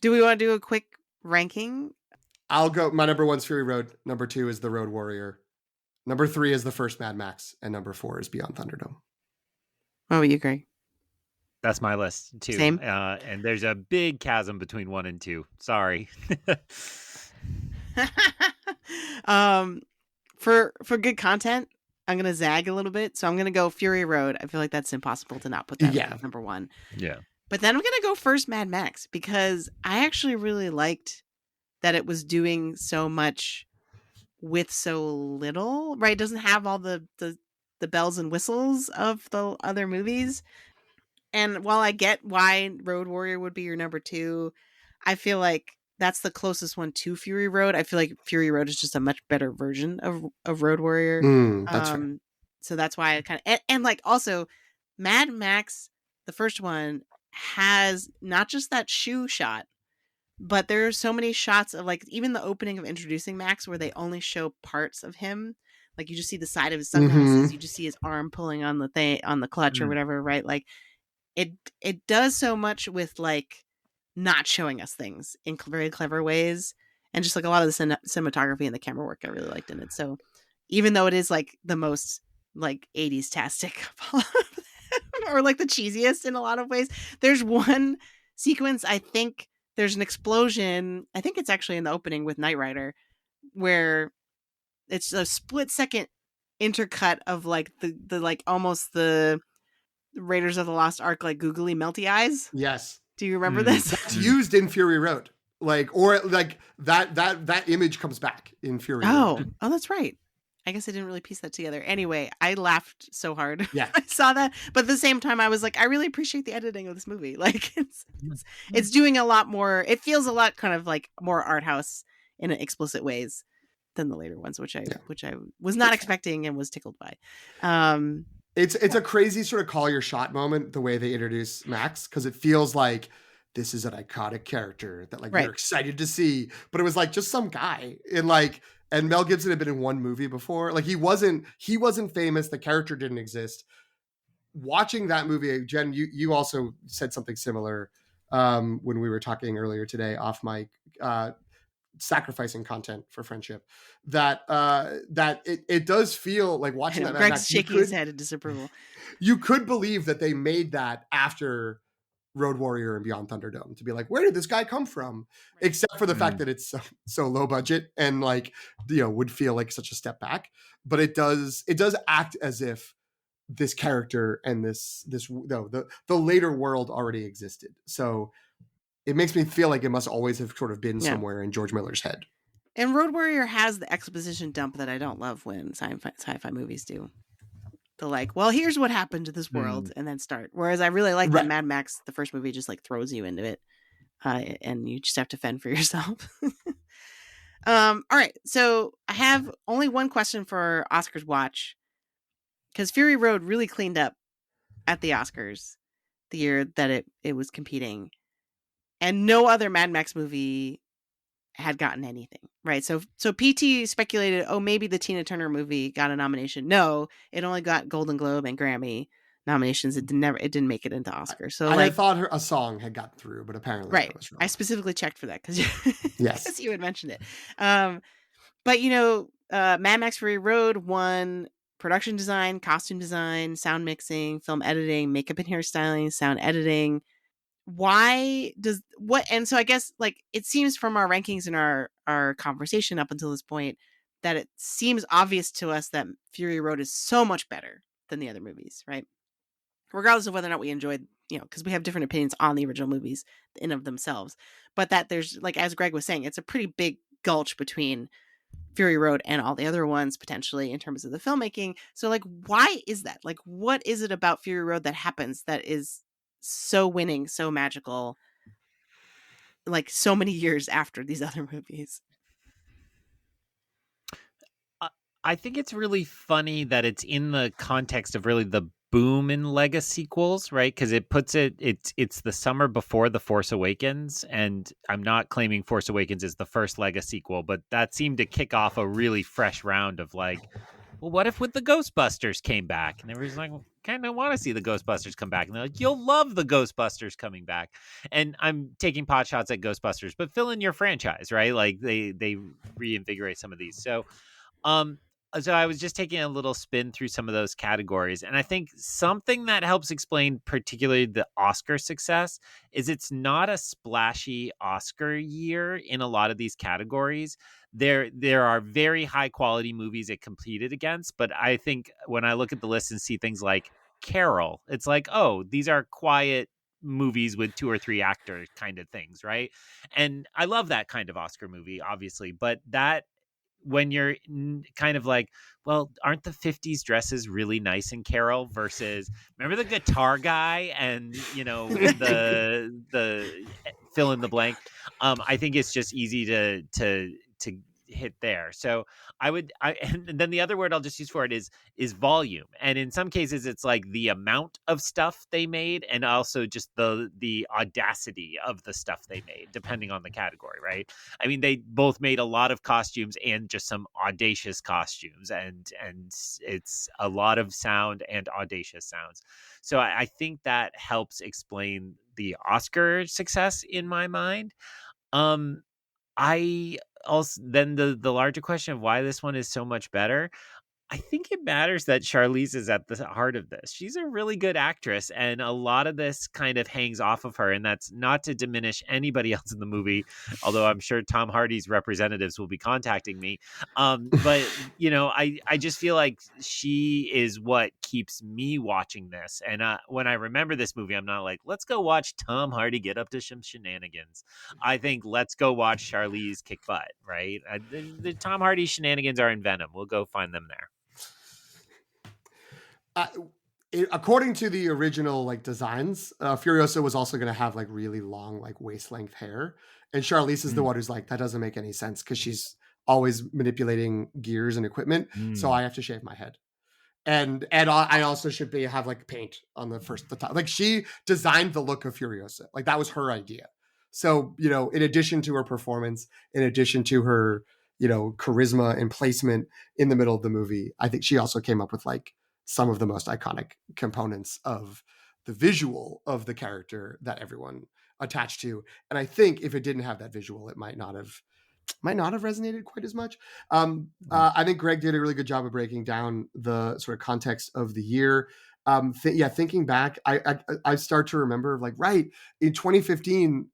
Do we want to do a quick ranking? I'll go. My number 1's Fury Road. Number 2 is The Road Warrior. Number 3 is the first Mad Max, and number 4 is Beyond Thunderdome. Oh, you agree? That's my list too. Same. And there's a big chasm between 1 and 2. Sorry. For good content, I'm gonna zag a little bit, so I'm gonna go Fury Road. I feel like that's impossible to not put that as number 1. Yeah. But then I'm gonna go first Mad Max, because I actually really liked that it was doing so much with so little. Right? It doesn't have all the bells and whistles of the other movies. And while I get why Road Warrior would be your number 2, I feel like that's the closest one to Fury Road. I feel like Fury Road is just a much better version of Road Warrior. That's fair. So that's why I kind of and like also Mad Max, the first one, has not just that shoe shot, but there are so many shots of like even the opening of introducing Max where they only show parts of him. Like you just see the side of his sunglasses, you just see his arm pulling on the clutch or whatever, right? Like it does so much with like not showing us things in very clever ways, and just like a lot of the cinematography and the camera work I really liked in it. So even though it is like the most like 80s tastic or like the cheesiest in a lot of ways, there's one sequence, I think there's an explosion, I think it's actually in the opening with Knight Rider, where it's a split second intercut of like the like almost the Raiders of the Lost Ark like googly melty eyes. Yes. Do you remember this? That's used in Fury Road. Or that image comes back in Fury Road. Oh, that's right. I guess I didn't really piece that together. Anyway, I laughed so hard. Yeah. I saw that. But at the same time, I was like, I really appreciate the editing of this movie. Like it's doing a lot more. It feels a lot kind of like more art house in explicit ways than the later ones, which I was not expecting and was tickled by. It's a crazy sort of call your shot moment, the way they introduce Max, because it feels like this is an iconic character that like you're excited to see, but it was like just some guy and Mel Gibson had been in one movie before. Like he wasn't famous. The character didn't exist. Watching that movie, Jen, you also said something similar when we were talking earlier today off mic, sacrificing content for friendship, that it does feel like watching that. Greg's shaking his head in disapproval. You could believe that they made that after Road Warrior and Beyond Thunderdome, to be like, where did this guy come from? Right. Except for the fact that it's so low budget and like, would feel like such a step back. But it does act as if this character and the later world already existed. So it makes me feel like it must always have sort of been somewhere in George Miller's head. And Road Warrior has the exposition dump that I don't love when sci-fi movies do. The like, well, here's what happened to this world, and then start. Whereas I really like that Mad Max, the first movie, just like throws you into it, and you just have to fend for yourself. All right, so I have only one question for Oscars watch, because Fury Road really cleaned up at the Oscars the year that it was competing, and no other Mad Max movie had gotten anything, right? So PT speculated, maybe the Tina Turner movie got a nomination. No, it only got Golden Globe and Grammy nominations. It didn't make it into Oscars. So I thought a song had gotten through, but apparently that was wrong. I specifically checked for that because yes, you had mentioned it. But Mad Max Fury Road won production design, costume design, sound mixing, film editing, makeup and hairstyling, sound editing. And so I guess like it seems from our rankings and our conversation up until this point that it seems obvious to us that Fury Road is so much better than the other movies, right? Regardless of whether or not we enjoyed, because we have different opinions on the original movies in of themselves, but that there's like, as Greg was saying, it's a pretty big gulch between Fury Road and all the other ones potentially in terms of the filmmaking. So like, why is that? Like, what is it about Fury Road that happens that is so winning, so magical, like so many years after these other movies? I think it's really funny that it's in the context of really the boom in Lego sequels, right? Because it puts it's the summer before The Force Awakens, and I'm not claiming Force Awakens is the first Lego sequel, but that seemed to kick off a really fresh round of like, well, what if with the Ghostbusters came back? And everybody's like, well, kind of want to see the Ghostbusters come back. And they're like, you'll love the Ghostbusters coming back. And I'm taking pot shots at Ghostbusters, but fill in your franchise, right? Like they reinvigorate some of these. Um, so I was just taking a little spin through some of those categories. And I think something that helps explain particularly the Oscar success is it's not a splashy Oscar year in a lot of these categories. There are very high quality movies it competed against, but I think when I look at the list and see things like Carol, it's like, oh, these are quiet movies with 2 or 3 actors kind of things, right? And I love that kind of Oscar movie, obviously, but that when you're kind of like, well, aren't the 50s dresses really nice in Carol versus remember the guitar guy and the fill in the blank. I think it's just easy to hit there. So and then the other word I'll just use for it is volume. And in some cases it's like the amount of stuff they made and also just the audacity of the stuff they made, depending on the category, right? I mean, they both made a lot of costumes and just some audacious costumes, and it's a lot of sound and audacious sounds. So I think that helps explain the Oscar success in my mind. I also then the larger question of why this one is so much better. I think it matters that Charlize is at the heart of this. She's a really good actress, and a lot of this kind of hangs off of her. And that's not to diminish anybody else in the movie, although I'm sure Tom Hardy's representatives will be contacting me. But I just feel like she is what keeps me watching this. And when I remember this movie, I'm not like, let's go watch Tom Hardy get up to some shenanigans. I think let's go watch Charlize kick butt. Right? The Tom Hardy shenanigans are in Venom. We'll go find them there. According to the original like designs, Furiosa was also going to have like really long like waist length hair, and Charlize is the one who's like, that doesn't make any sense because she's always manipulating gears and equipment, so I have to shave my head, and I also should have like paint on the top. Like she designed the look of Furiosa, like that was her idea. So in addition to her performance, in addition to her charisma and placement in the middle of the movie, I think she also came up with like some of the most iconic components of the visual of the character that everyone attached to. And I think if it didn't have that visual, it might not have resonated quite as much. I think Greg did a really good job of breaking down the sort of context of the year. Thinking back, I start to remember like, right, in 2015,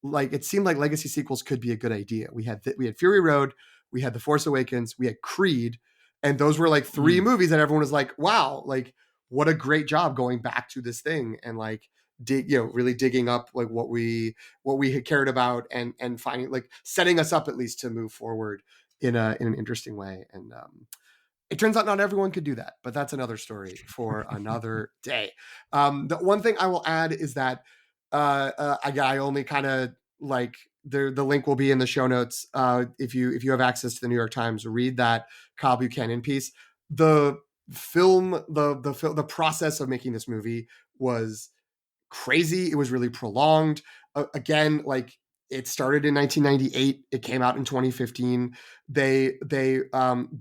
like it seemed like legacy sequels could be a good idea. We had Fury Road, we had The Force Awakens, we had Creed, and those were like 3 movies that everyone was like, wow, like what a great job going back to this thing and like really digging up like what we had cared about and finding like setting us up at least to move forward in an interesting way. And it turns out not everyone could do that, but that's another story for another day. The one thing I will add is that I only kind of like the link will be in the show notes. If you have access to the New York Times, read that Kyle Buchanan piece. The film, the process of making this movie was crazy. It was really prolonged. Again, like it started in 1998. It came out in 2015. They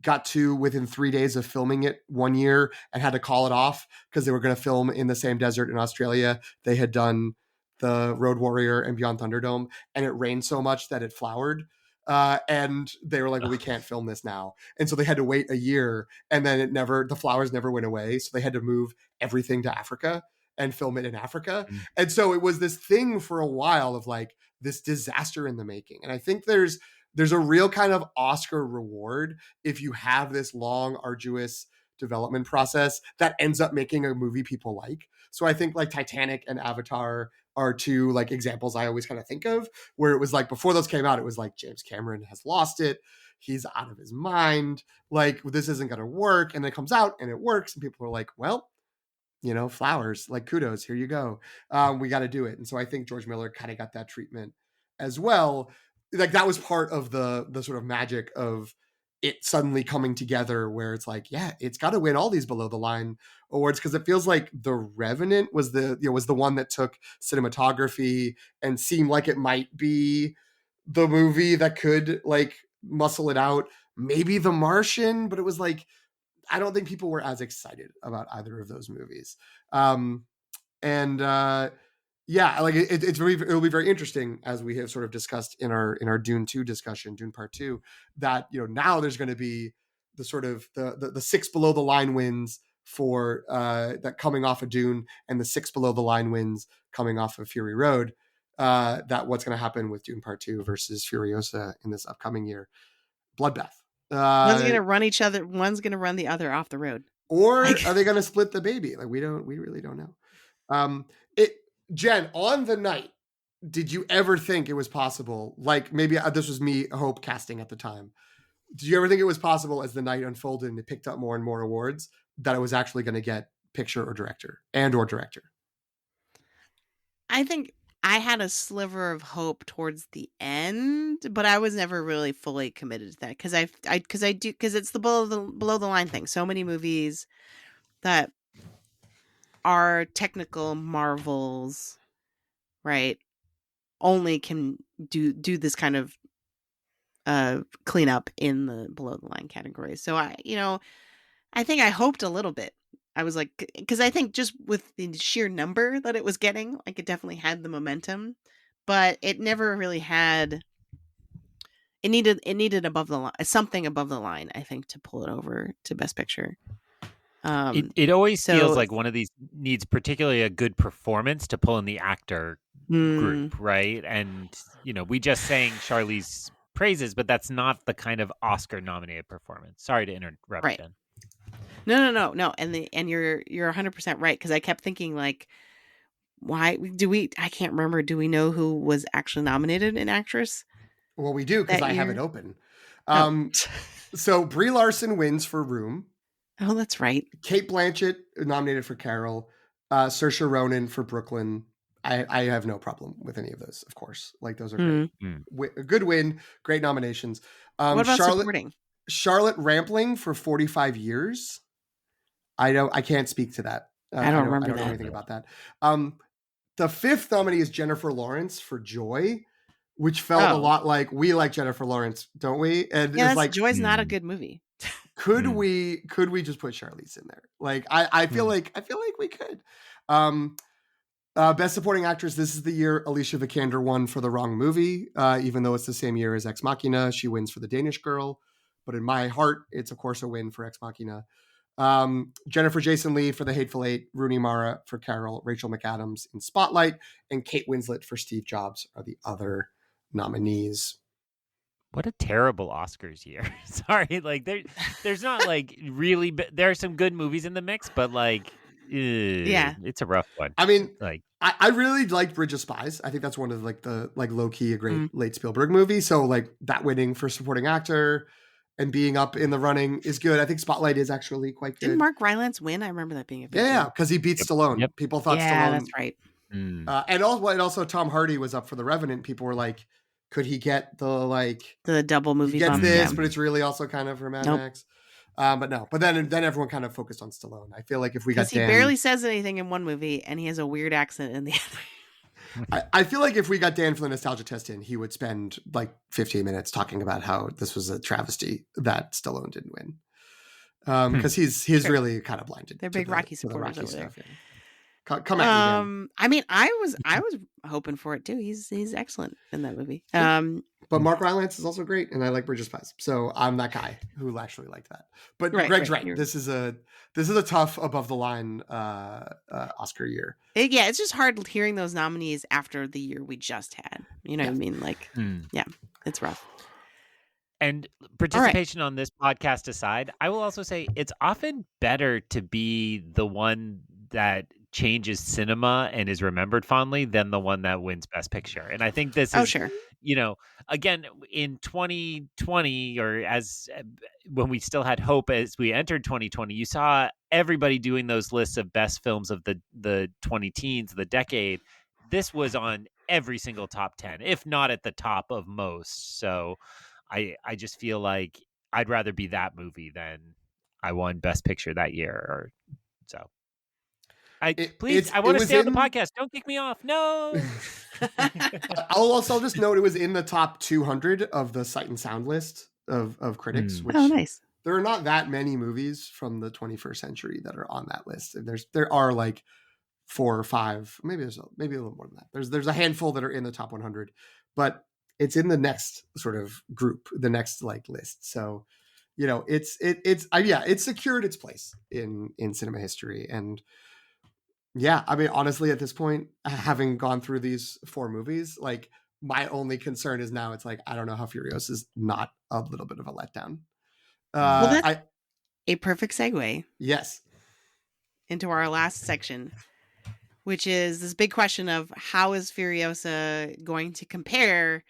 got to within 3 days of filming it one year and had to call it off because they were going to film in the same desert in Australia. They had done the Road Warrior and Beyond Thunderdome, and it rained so much that it flowered. And they were like, well, we can't film this now. And so they had to wait a year, and then the flowers never went away. So they had to move everything to Africa and film it in Africa. And so it was this thing for a while of like this disaster in the making. And I think there's a real kind of Oscar reward if you have this long, arduous development process that ends up making a movie people like. So I think like Titanic and Avatar are 2 like examples I always kind of think of, where it was like before those came out, it was like James Cameron has lost it. He's out of his mind. Like this isn't going to work. And then it comes out and it works. And people are like, well, flowers, like kudos, here you go. We got to do it. And so I think George Miller kind of got that treatment as well. Like that was part of the sort of magic of it suddenly coming together where it's like, yeah, it's got to win all these below the line awards, because it feels like The Revenant was the one that took cinematography and seemed like it might be the movie that could like muscle it out. Maybe The Martian, but it was like, I don't think people were as excited about either of those movies. And yeah, like it'll be very interesting, as we have sort of discussed in our Dune 2 discussion, Dune Part 2, that now there's going to be the sort of the six below the line wins for that coming off of Dune, and the six below the line wins coming off of Fury Road. That what's going to happen with Dune Part 2 versus Furiosa in this upcoming year. Bloodbath. One's going to run each other. One's going to run the other off the road. Or are they going to split the baby? Like we really don't know. Jen, on the night, did you ever think it was possible? Like maybe this was me hope casting at the time. Did you ever think it was possible, as the night unfolded and it picked up more and more awards, that it was actually going to get picture or director? I think I had a sliver of hope towards the end, but I was never really fully committed to that, because it's the below the line thing. So many movies that are technical marvels, right, only can do this kind of cleanup in the below the line category. So I think I hoped a little bit. I was like, because I think just with the sheer number that it was getting, like it definitely had the momentum, but it never really had. It needed above the line, something above the line, I think, to pull it over to Best Picture. It always feels like one of these needs particularly a good performance to pull in the actor group, right? And we just sang Charlize praises, but that's not the kind of Oscar-nominated performance. Sorry to interrupt, right. Jen. No, and you're 100% right, because I kept thinking, like, why do we? I can't remember. Do we know who was actually nominated in actress? Well, we do, because I have it open. So Brie Larson wins for Room. Oh, that's right. Cate Blanchett nominated for Carol. Saoirse Ronan for Brooklyn. I have no problem with any of those, of course. Like, those are great. A good win. Great nominations. What about supporting? Charlotte Rampling for 45 Years. I can't speak to that. I don't remember I don't know anything about that. The fifth nominee is Jennifer Lawrence for Joy, which felt a lot like, we like Jennifer Lawrence, don't we? And yeah, it's like, Joy's not a good movie. Could we just put Charlize in there? Like, I feel like we could. Best Supporting Actress, this is the year Alicia Vikander won for The Wrong Movie, even though it's the same year as Ex Machina. She wins for The Danish Girl, but in my heart, it's of course a win for Ex Machina. Jennifer Jason Leigh for The Hateful Eight, Rooney Mara for Carol, Rachel McAdams in Spotlight, and Kate Winslet for Steve Jobs are the other nominees. What a terrible Oscars year. Sorry, like there's not like really, there are some good movies in the mix, but like, it's a rough one. I mean, like, I really liked Bridge of Spies. I think that's one of the low key a great late Spielberg movie. So like that winning for supporting actor and being up in the running is good. I think Spotlight is actually quite good. Didn't Mark Rylance win? I remember that being a big deal. Because he beat Stallone. Yep. People thought Stallone. Yeah, that's right. And also Tom Hardy was up for The Revenant. People were like, could he get the double movie? He gets this, but it's really also kind of for Mad Max. But no. But then everyone kind of focused on Stallone. I feel like if we got Dan, he barely says anything in one movie, and he has a weird accent in the other. I feel like if we got Dan for the nostalgia test in, he would spend like 15 minutes talking about how this was a travesty that Stallone didn't win. Because he's really kind of blinded. They're big Rocky supporters over there. Come at me, Dan. I mean, I was hoping for it too. He's excellent in that movie. But Mark Rylance is also great, and I like Bridge of Spies, so I'm that guy who actually liked that. But Greg's right. This is a tough above the line Oscar year. It's just hard hearing those nominees after the year we just had. You know what I mean? Like, it's rough. And participation on this podcast aside, I will also say it's often better to be the one that changes cinema and is remembered fondly than the one that wins Best Picture. And I think this is, again, in 2020, or as when we still had hope as we entered 2020, you saw everybody doing those lists of best films of the 20 teens, the decade. This was on every single top 10, if not at the top of most. So I just feel like I'd rather be that movie than I won Best Picture that year. Or so. I want to stay on the podcast. Don't kick me off. No. I'll just note it was in the top 200 of the Sight and Sound list of critics. Which, nice. There are not that many movies from the 21st century that are on that list. There are like 4 or 5, maybe a little more than that. There's a handful that are in the top 100, but it's in the next sort of group, the next like list. So, it's secured its place in cinema history. And yeah, I mean, honestly, at this point, having gone through these 4 movies, like my only concern is now it's like, I don't know how Furiosa is not a little bit of a letdown. Well, that's a perfect segue. Yes. Into our last section, which is this big question of how is Furiosa going to compare,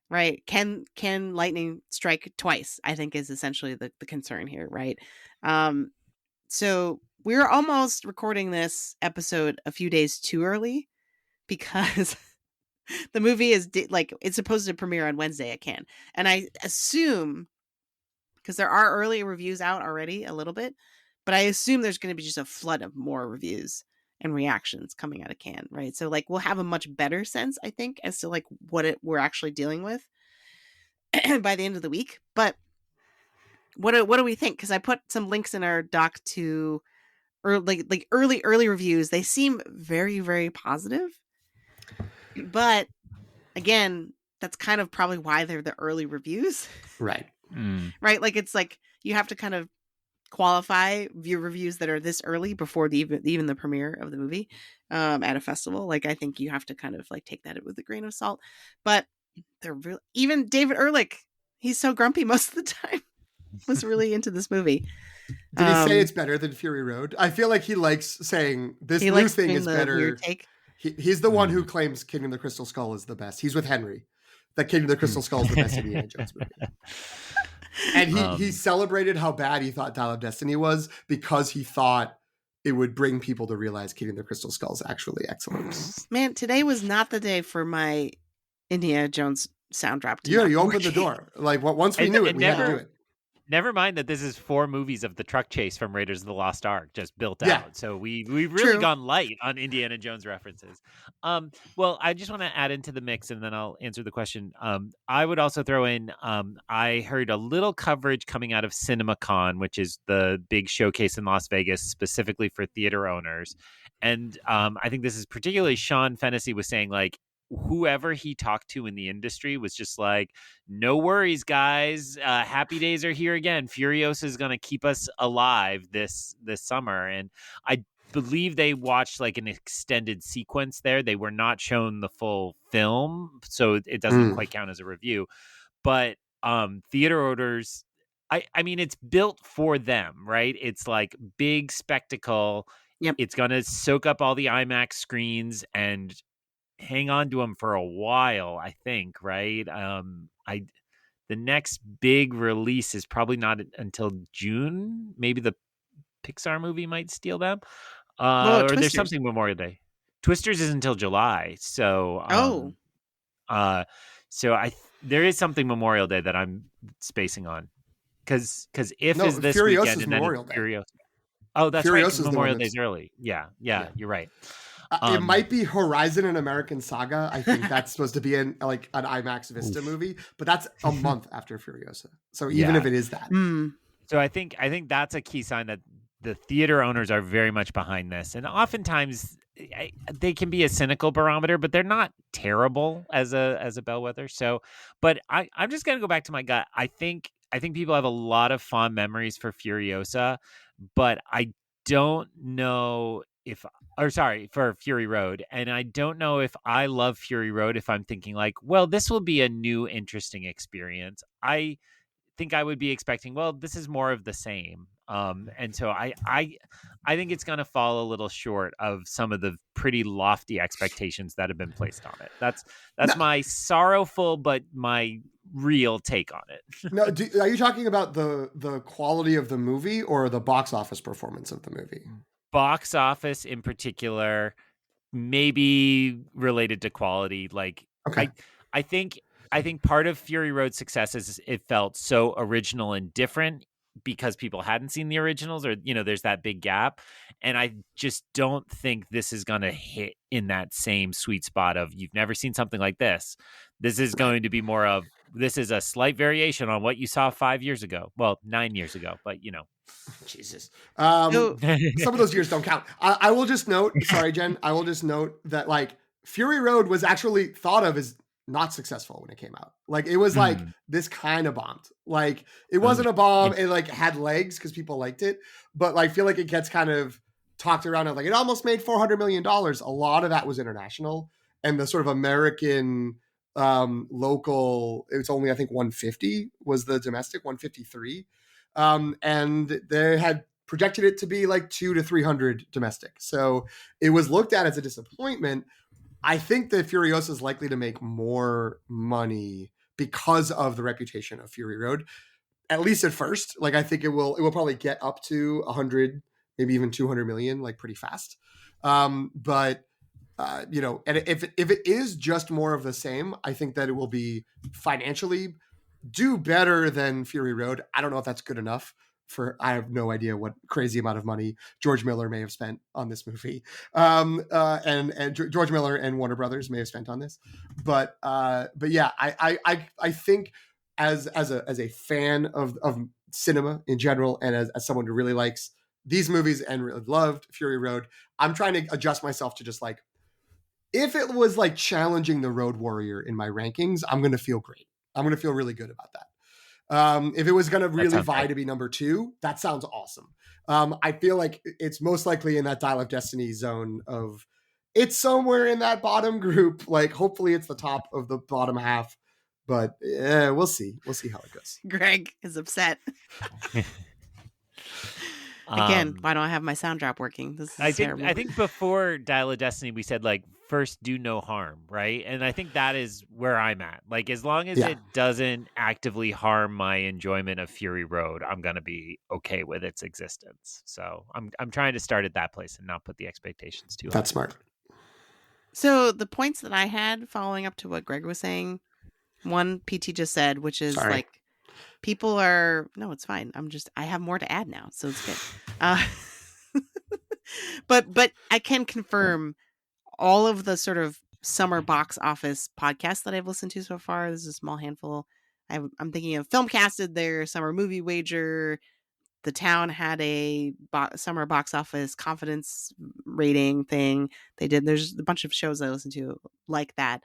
right? Can lightning strike twice? I think is essentially the concern here, right? So we're almost recording this episode a few days too early because the movie is it's supposed to premiere on Wednesday at Cannes. And I assume, because there are early reviews out already a little bit, but I assume there's going to be just a flood of more reviews and reactions coming out of Cannes, right? So like we'll have a much better sense, I think, as to like what we're actually dealing with by the end of the week. But what do we think? Because I put some links in our doc to early reviews. They seem very, very positive. But again, that's kind of probably why they're the early reviews. Right. Right? Like it's like you have to kind of qualify view reviews that are this early before even the premiere of the movie at a festival. Like I think you have to kind of like take that with a grain of salt. But they're really, even David Ehrlich, he's so grumpy most of the time, was really into this movie. Did he say it's better than Fury Road? I feel like he likes saying this new thing is better. He's the one who claims Kingdom of the Crystal Skull is the best. He's with Henry. That Kingdom of the Crystal Skull is the best Indiana Jones movie. And he celebrated how bad he thought Dial of Destiny was because he thought it would bring people to realize Kingdom of the Crystal Skull is actually excellent. Man, today was not the day for my Indiana Jones sound drop. You opened the door. Like once we knew it, we had to do it. Never mind that this is 4 movies of the truck chase from Raiders of the Lost Ark just built out. So we've really gone light on Indiana Jones references. Well, I just want to add into the mix and then I'll answer the question. I would also throw in, I heard a little coverage coming out of CinemaCon, which is the big showcase in Las Vegas specifically for theater owners. And I think this is particularly Sean Fennessy was saying like, whoever he talked to in the industry was just like, no worries, guys. Happy days are here again. Furiosa is going to keep us alive this summer. And I believe they watched like an extended sequence there. They were not shown the full film, so it doesn't quite count as a review. But theater owners, I mean, it's built for them, right? It's like big spectacle. Yep. It's going to soak up all the IMAX screens and hang on to them for a while, I think, right? The next big release is probably not until June. Maybe the Pixar movie might steal them. Or Twisters. There's something Memorial Day. Twisters is until July. So there is something Memorial Day that I'm spacing on. Because if is this Furiosa's weekend and then Memorial Day. Furiosa. Oh, that's Furiosa's right. Memorial Day's early. Yeah, you're right. It might be Horizon and American Saga. I think that's supposed to be an IMAX Vista movie, but that's a month after Furiosa. So even if it is that. So I think that's a key sign that the theater owners are very much behind this. And oftentimes they can be a cynical barometer, but they're not terrible as a bellwether. So, but I'm just going to go back to my gut. I think people have a lot of fond memories for Furiosa, but I don't know for Fury Road. And I don't know if I love Fury Road if I'm thinking like, well, this will be a new, interesting experience. I think I would be expecting, well, this is more of the same. And so I think it's going to fall a little short of some of the pretty lofty expectations that have been placed on it. That's my sorrowful, but my real take on it. No, are you talking about the quality of the movie or the box office performance of the movie? Box office in particular, maybe related to quality. Like, okay. I think I think part of Fury Road's success is it felt so original and different because people hadn't seen the originals, or, you know, there's that big gap. And I just don't think this is going to hit in that same sweet spot of, you've never seen something like this. This is going to be more of, this is a slight variation on what you saw 5 years ago. Well, 9 years ago, but, you know. Jesus. So- Some of those years don't count. I will just note, sorry, Jen, I will just note that like Fury Road was actually thought of as not successful when it came out. Like it was like this kind of bombed. Like it wasn't a bomb. It like had legs because people liked it, but like feel like it gets kind of talked around and like it almost made $400 million. A lot of that was international, and the sort of American local, it's only I think 150 was the domestic, 153. And they had projected it to be like 200 to 300 domestic. So it was looked at as a disappointment. I think that Furiosa is likely to make more money because of the reputation of Fury Road, at least at first. Like I think it will probably get up to 100, maybe even 200 million, like pretty fast. But you know, and if it is just more of the same, I think that it will be financially do better than Fury Road. I don't know if that's good enough. I have no idea what crazy amount of money George Miller may have spent on this movie. And George Miller and Warner Brothers may have spent on this. But yeah, I think as a fan of cinema in general, and as someone who really likes these movies and really loved Fury Road, I'm trying to adjust myself to just like, if it was like challenging the Road Warrior in my rankings, I'm going to feel great. I'm going to feel really good about that. If it was going to really vie to be number 2, that sounds awesome. I feel like it's most likely in that Dial of Destiny zone of, it's somewhere in that bottom group. Like hopefully it's the top of the bottom half, but we'll see. We'll see how it goes. Greg is upset. Again, why don't I have my sound drop working? This is terrible. I think before Dial of Destiny, we said like, first do no harm, right? And I think that is where I'm at. Like as long as it doesn't actively harm my enjoyment of Fury Road, I'm gonna be okay with its existence. So I'm trying to start at that place and not put the expectations too high. That's smart. So the points that I had following up to what Greg was saying, one PT just said, which is like, people are, no, it's fine. I have more to add now, so it's good. But I can confirm all of the sort of summer box office podcasts that I've listened to so far. There's a small handful. I'm thinking of Filmcasted, their summer movie wager. The Town had a summer box office confidence rating thing. There's a bunch of shows I listen to like that.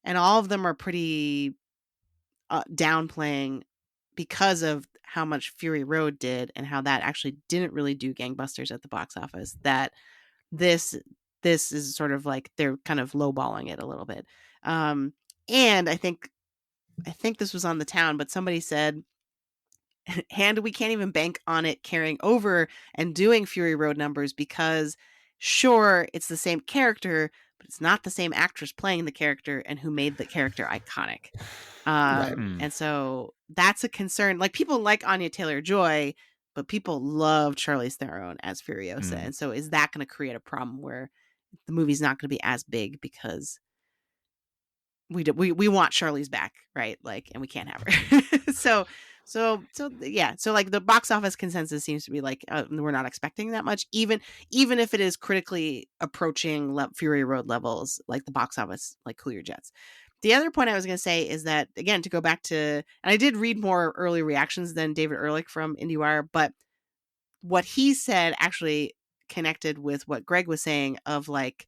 And all of them are pretty downplaying, because of how much Fury Road did and how that actually didn't really do gangbusters at the box office, that this is sort of like they're kind of lowballing it a little bit. And I think this was on The Town, but somebody said, and we can't even bank on it carrying over and doing Fury Road numbers, because sure, it's the same character, but it's not the same actress playing the character and who made the character iconic. And so that's a concern. Like people like Anya Taylor-Joy, but people love Charlize Theron as Furiosa. And so is that going to create a problem where the movie's not going to be as big because we want Charlize back, right? Like, and we can't have her. So yeah. So like the box office consensus seems to be like, we're not expecting that much, even if it is critically approaching Fury Road levels, like the box office, like Cool Your Jets. The other point I was going to say is that, again, to go back to, and I did read more early reactions than David Ehrlich from IndieWire, but what he said actually connected with what Greg was saying of like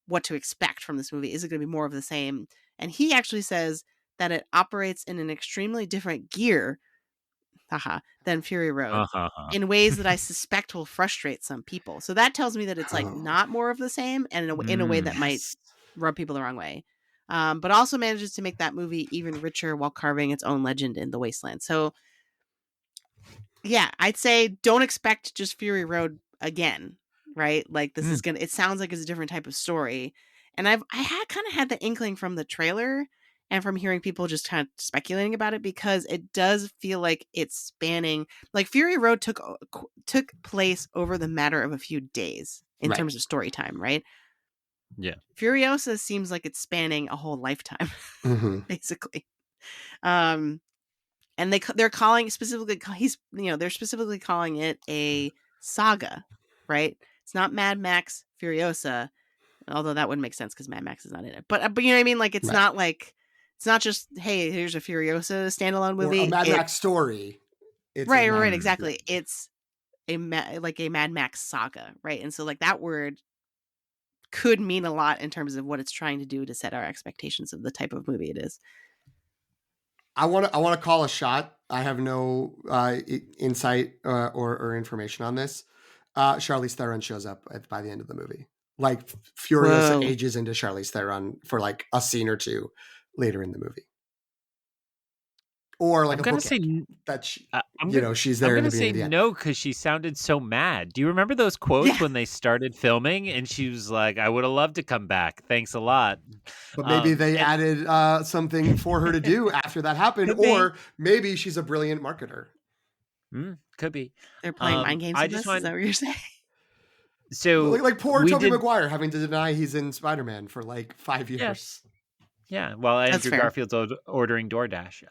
what to expect from this movie. Is it going to be more of the same? And he actually says that it operates in an extremely different gear than Fury Road in ways that I suspect will frustrate some people. So that tells me that it's like not more of the same, and in a way that might rub people the wrong way. But also manages to make that movie even richer while carving its own legend in the wasteland. So yeah, I'd say don't expect just Fury Road again, right? Like this is it sounds like it's a different type of story. And I kind of had the inkling from the trailer and from hearing people just kind of speculating about it, because it does feel like it's spanning, like Fury Road took place over the matter of a few days in terms of story time, right? Yeah. Furiosa seems like it's spanning a whole lifetime, basically. And they're calling specifically they're specifically calling it a saga, right? It's not Mad Max Furiosa, although that wouldn't make sense because Mad Max is not in it. But you know what I mean? Like it's not like it's not just, hey, here's a Furiosa standalone movie. Or a Mad Max story. It's right, exactly. It's a Mad Max saga, right? And so like that word could mean a lot in terms of what it's trying to do to set our expectations of the type of movie it is. I want to call a shot. I have no insight or information on this. Charlize Theron shows up by the end of the movie. Like Furiosa ages into Charlize Theron for like a scene or two later in the movie. Or like I'm gonna say that she's there. I'm gonna say no because she sounded so mad. Do you remember those quotes when they started filming and she was like, "I would have loved to come back. Thanks a lot." But maybe they added something for her to do after that happened, or maybe she's a brilliant marketer. Could be. They're playing mind games with us. Is that what you're saying? So like poor Tobey Maguire having to deny he's in Spider-Man for like 5 years. Yeah, while Andrew Garfield's ordering DoorDash.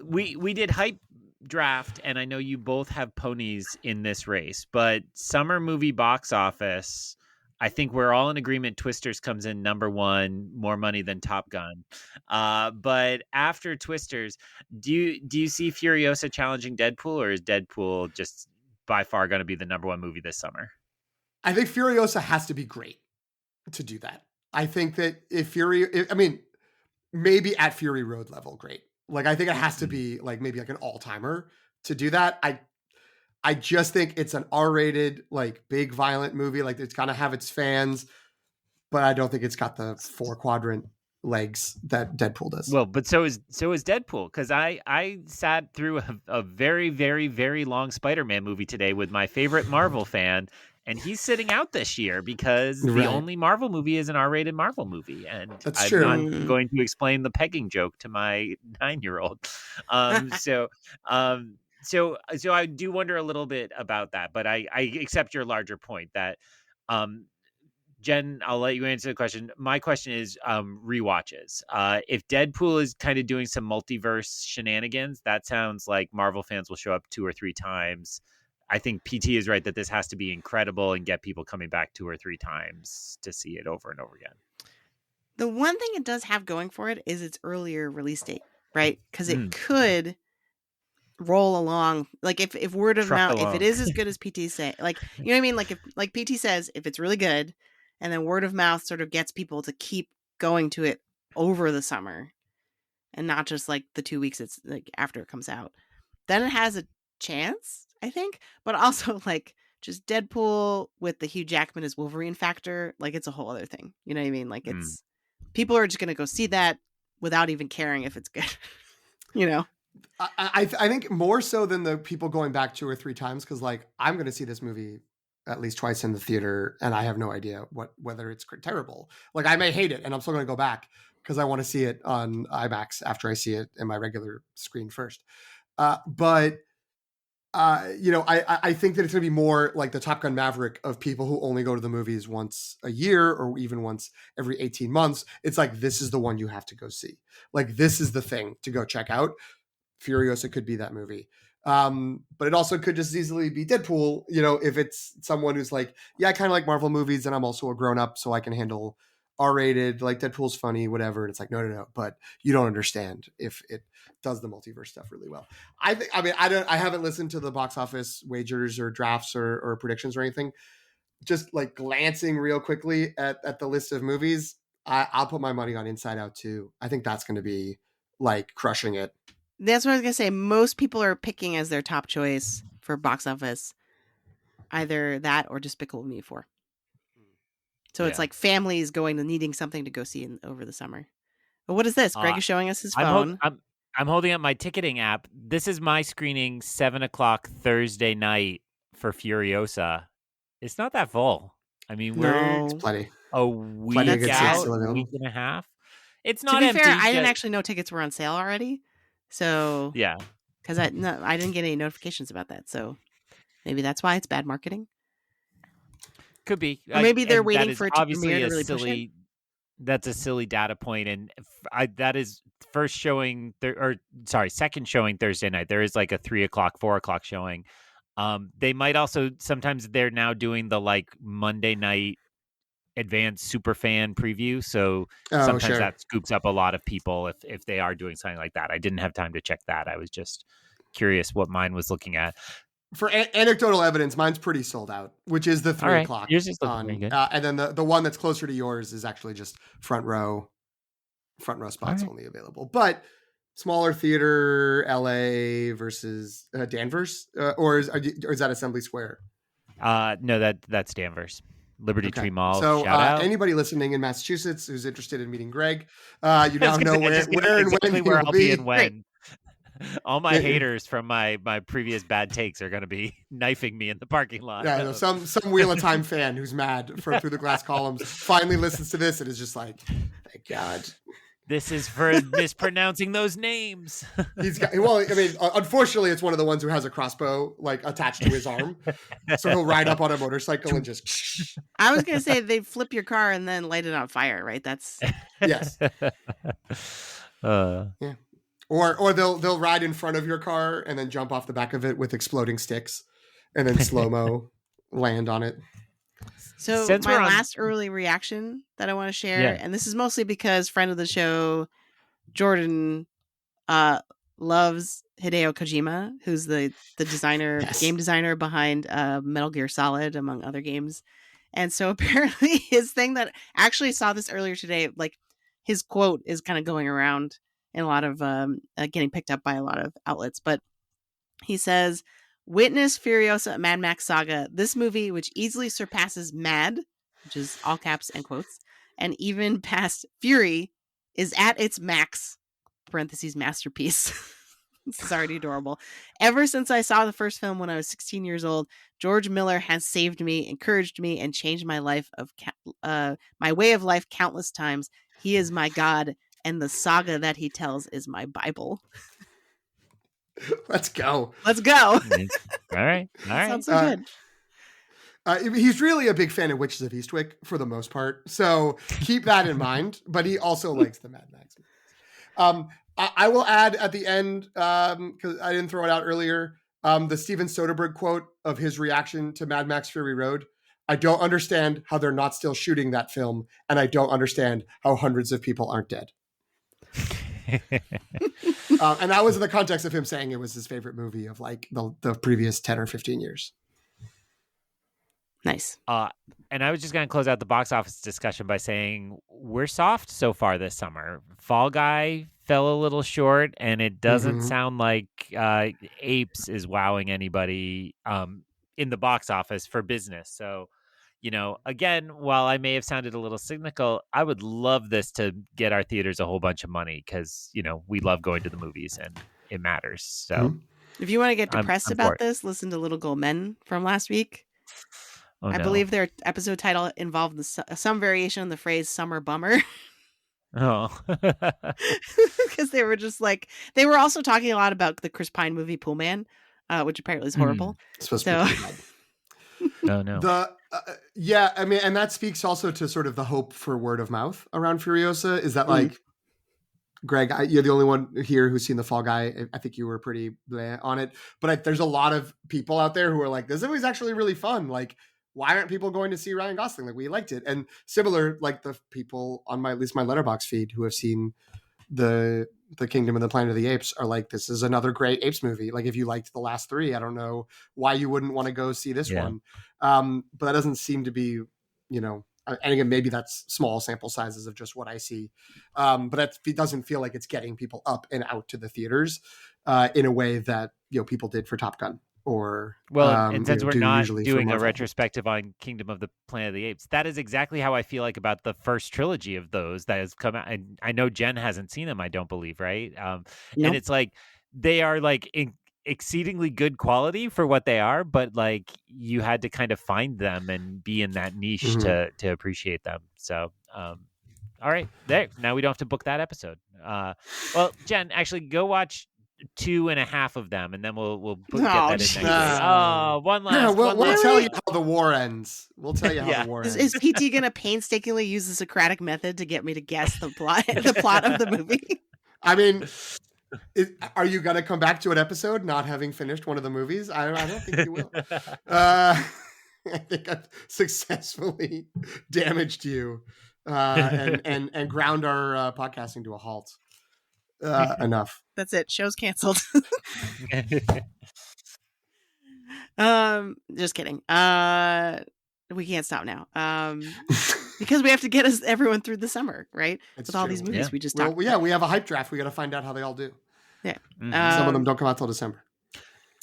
We did hype draft, and I know you both have ponies in this race, but summer movie box office, I think we're all in agreement Twisters comes in number one, more money than Top Gun. But after Twisters, do you see Furiosa challenging Deadpool, or is Deadpool just by far going to be the number one movie this summer? I think Furiosa has to be great to do that. I think that maybe at Fury Road level, great. Like, I think it has to be like maybe like an all-timer to do that. I just think it's an R-rated, like big violent movie. Like it's gonna have its fans, but I don't think it's got the 4-quadrant legs that Deadpool does. Well, but so is Deadpool, because I sat through a very, very, very long Spider-Man movie today with my favorite Marvel fan. And he's sitting out this year because the only Marvel movie is an R-rated Marvel movie. And I'm not going to explain the pegging joke to my 9-year-old. So I do wonder a little bit about that. But I accept your larger point that, Jen, I'll let you answer the question. My question is rewatches. If Deadpool is kind of doing some multiverse shenanigans, that sounds like Marvel fans will show up 2 or 3 times. I think PT is right that this has to be incredible and get people coming back 2 or 3 times to see it over and over again. The one thing it does have going for it is its earlier release date, right? Because it could roll along. Like if word of mouth, if it is as good as PT say, like, you know what I mean? Like if like PT says, if it's really good, and then word of mouth sort of gets people to keep going to it over the summer, and not just like the 2 weeks it's like after it comes out, then it has a chance, I think. But also like just Deadpool with the Hugh Jackman as Wolverine factor, like it's a whole other thing. You know what I mean? Like it's people are just gonna go see that without even caring if it's good. You know? I think more so than the people going back 2 or 3 times, because like I'm gonna see this movie at least twice in the theater, and I have no idea whether it's terrible. Like I may hate it, and I'm still gonna go back because I want to see it on IMAX after I see it in my regular screen first. But I think that it's going to be more like the Top Gun Maverick of people who only go to the movies once a year or even once every 18 months. It's like, this is the one you have to go see. Like, this is the thing to go check out. Furiosa could be that movie. But it also could just easily be Deadpool, if it's someone who's like, yeah, I kind of like Marvel movies and I'm also a grown up, so I can handle R-rated, like Deadpool's funny, whatever. And it's like, no, but you don't understand if it does the multiverse stuff really well. I haven't listened to the box office wagers or drafts or predictions or anything. Just like glancing real quickly at the list of movies, I'll put my money on Inside Out 2. I think that's going to be like crushing it. That's what I was going to say. Most people are picking as their top choice for box office either that or Despicable Me 4. So it's like families going and needing something to go see over the summer. But what is this? Greg is showing us his phone. I'm holding up my ticketing app. This is my screening 7:00 Thursday night for Furiosa. It's not that full. I mean, it's plenty. A week out, a week and a half. It's not empty. To be fair, I didn't actually know tickets were on sale already. So yeah, because I didn't get any notifications about that. So maybe that's why it's bad marketing. Could be. Or maybe they're waiting for it to premiere to really push it. that's a silly data point, and that is second showing Thursday night. There is like a 3:00, 4:00 showing. They might also sometimes they're now doing the like Monday night advanced super fan preview, so sometimes that scoops up a lot of people if they are doing something like that. I didn't have time to check that. I was just curious what mine was looking at. For anecdotal evidence, mine's pretty sold out, which is the 3:00. Yours is looking very good. And then the one that's closer to yours is actually just front row spots only available. But smaller theater, LA versus Danvers, or is that Assembly Square? No, that's Danvers. Liberty Tree Mall. So shout out. Anybody listening in Massachusetts who's interested in meeting Greg, you now know where and when where I'll be and when. All my haters from my previous bad takes are going to be knifing me in the parking lot. Yeah, some Wheel of Time fan who's mad from Through the Glass Columns finally listens to this and is just like, thank God. This is for mispronouncing those names. Unfortunately, it's one of the ones who has a crossbow like attached to his arm, so he'll ride up on a motorcycle and just. I was gonna say they flip your car and then light it on fire, right? That's yes. Yeah. Or they'll ride in front of your car and then jump off the back of it with exploding sticks, and then slow-mo land on it. So my last early reaction that I want to share, and this is mostly because friend of the show, Jordan, loves Hideo Kojima, who's the designer, game designer behind Metal Gear Solid, among other games. And so apparently his thing that actually saw this earlier today, like his quote is kind of going around in a lot of getting picked up by a lot of outlets. But he says, "Witness Furiosa, Mad Max Saga. This movie, which easily surpasses Mad, which is all caps and quotes, and even past Fury, is at its max, parentheses, masterpiece." This is already adorable. "Ever since I saw the first film when I was 16 years old, George Miller has saved me, encouraged me, and changed my life my way of life countless times. He is my God, and the saga that he tells is my Bible." Let's go. All right. Sounds so good. He's really a big fan of Witches of Eastwick for the most part, so keep that in mind. But he also likes the Mad Max. I will add at the end, because I didn't throw it out earlier, the Steven Soderbergh quote of his reaction to Mad Max Fury Road. "I don't understand how they're not still shooting that film, and I don't understand how hundreds of people aren't dead." And that was in the context of him saying it was his favorite movie of like the previous 10 or 15 years. Nice. And I was just going to close out the box office discussion by saying we're soft so far this summer. Fall Guy fell a little short, and it doesn't sound like Apes is wowing anybody in the box office for business. So, again, while I may have sounded a little cynical, I would love this to get our theaters a whole bunch of money because, we love going to the movies and it matters. So if you want to get depressed about this, listen to Little Gold Men from last week. I believe their episode title involved some variation on the phrase "summer bummer." Oh, because they were just like, they were also talking a lot about the Chris Pine movie Pool Man, which apparently is horrible. It's supposed to be bad. Oh no. Yeah, I mean, and that speaks also to sort of the hope for word of mouth around Furiosa. Is that like, Greg, you're the only one here who's seen The Fall Guy. I think you were pretty bleh on it, but there's a lot of people out there who are like, this movie's actually really fun. Like, why aren't people going to see Ryan Gosling? Like, we liked it. And similar, like the people on at least my Letterboxd feed who have seen the Kingdom and the Planet of the Apes are like, this is another great Apes movie. Like, if you liked the last three, I don't know why you wouldn't want to go see this one. But that doesn't seem to be, and again, maybe that's small sample sizes of just what I see. But it doesn't feel like it's getting people up and out to the theaters in a way that, people did for Top Gun. And since we're not doing a retrospective on Kingdom of the Planet of the Apes, that is exactly how I feel like about the first trilogy of those that has come out. And I know Jen hasn't seen them, I don't believe, right? Nope. And it's like they are like exceedingly good quality for what they are, but like you had to kind of find them and be in that niche to appreciate them. So, all right, there. Now we don't have to book that episode. Well, Jen, actually go watch 2.5 of them, and then we'll get Oh, that in next week. Oh, one last. We'll tell you how the war ends. We'll tell you how the war ends. Is PT gonna painstakingly use the Socratic method to get me to guess the plot of the movie? I mean, are you gonna come back to an episode not having finished one of the movies? I don't think you will. I think I've successfully damaged you and ground our podcasting to a halt. Enough. That's it. Show's canceled. Just kidding. We can't stop now. Because we have to get everyone through the summer, right? It's with all true. these movies we just talked about. Yeah, we have a hype draft. We got to find out how they all do. Yeah. Some of them don't come out till December.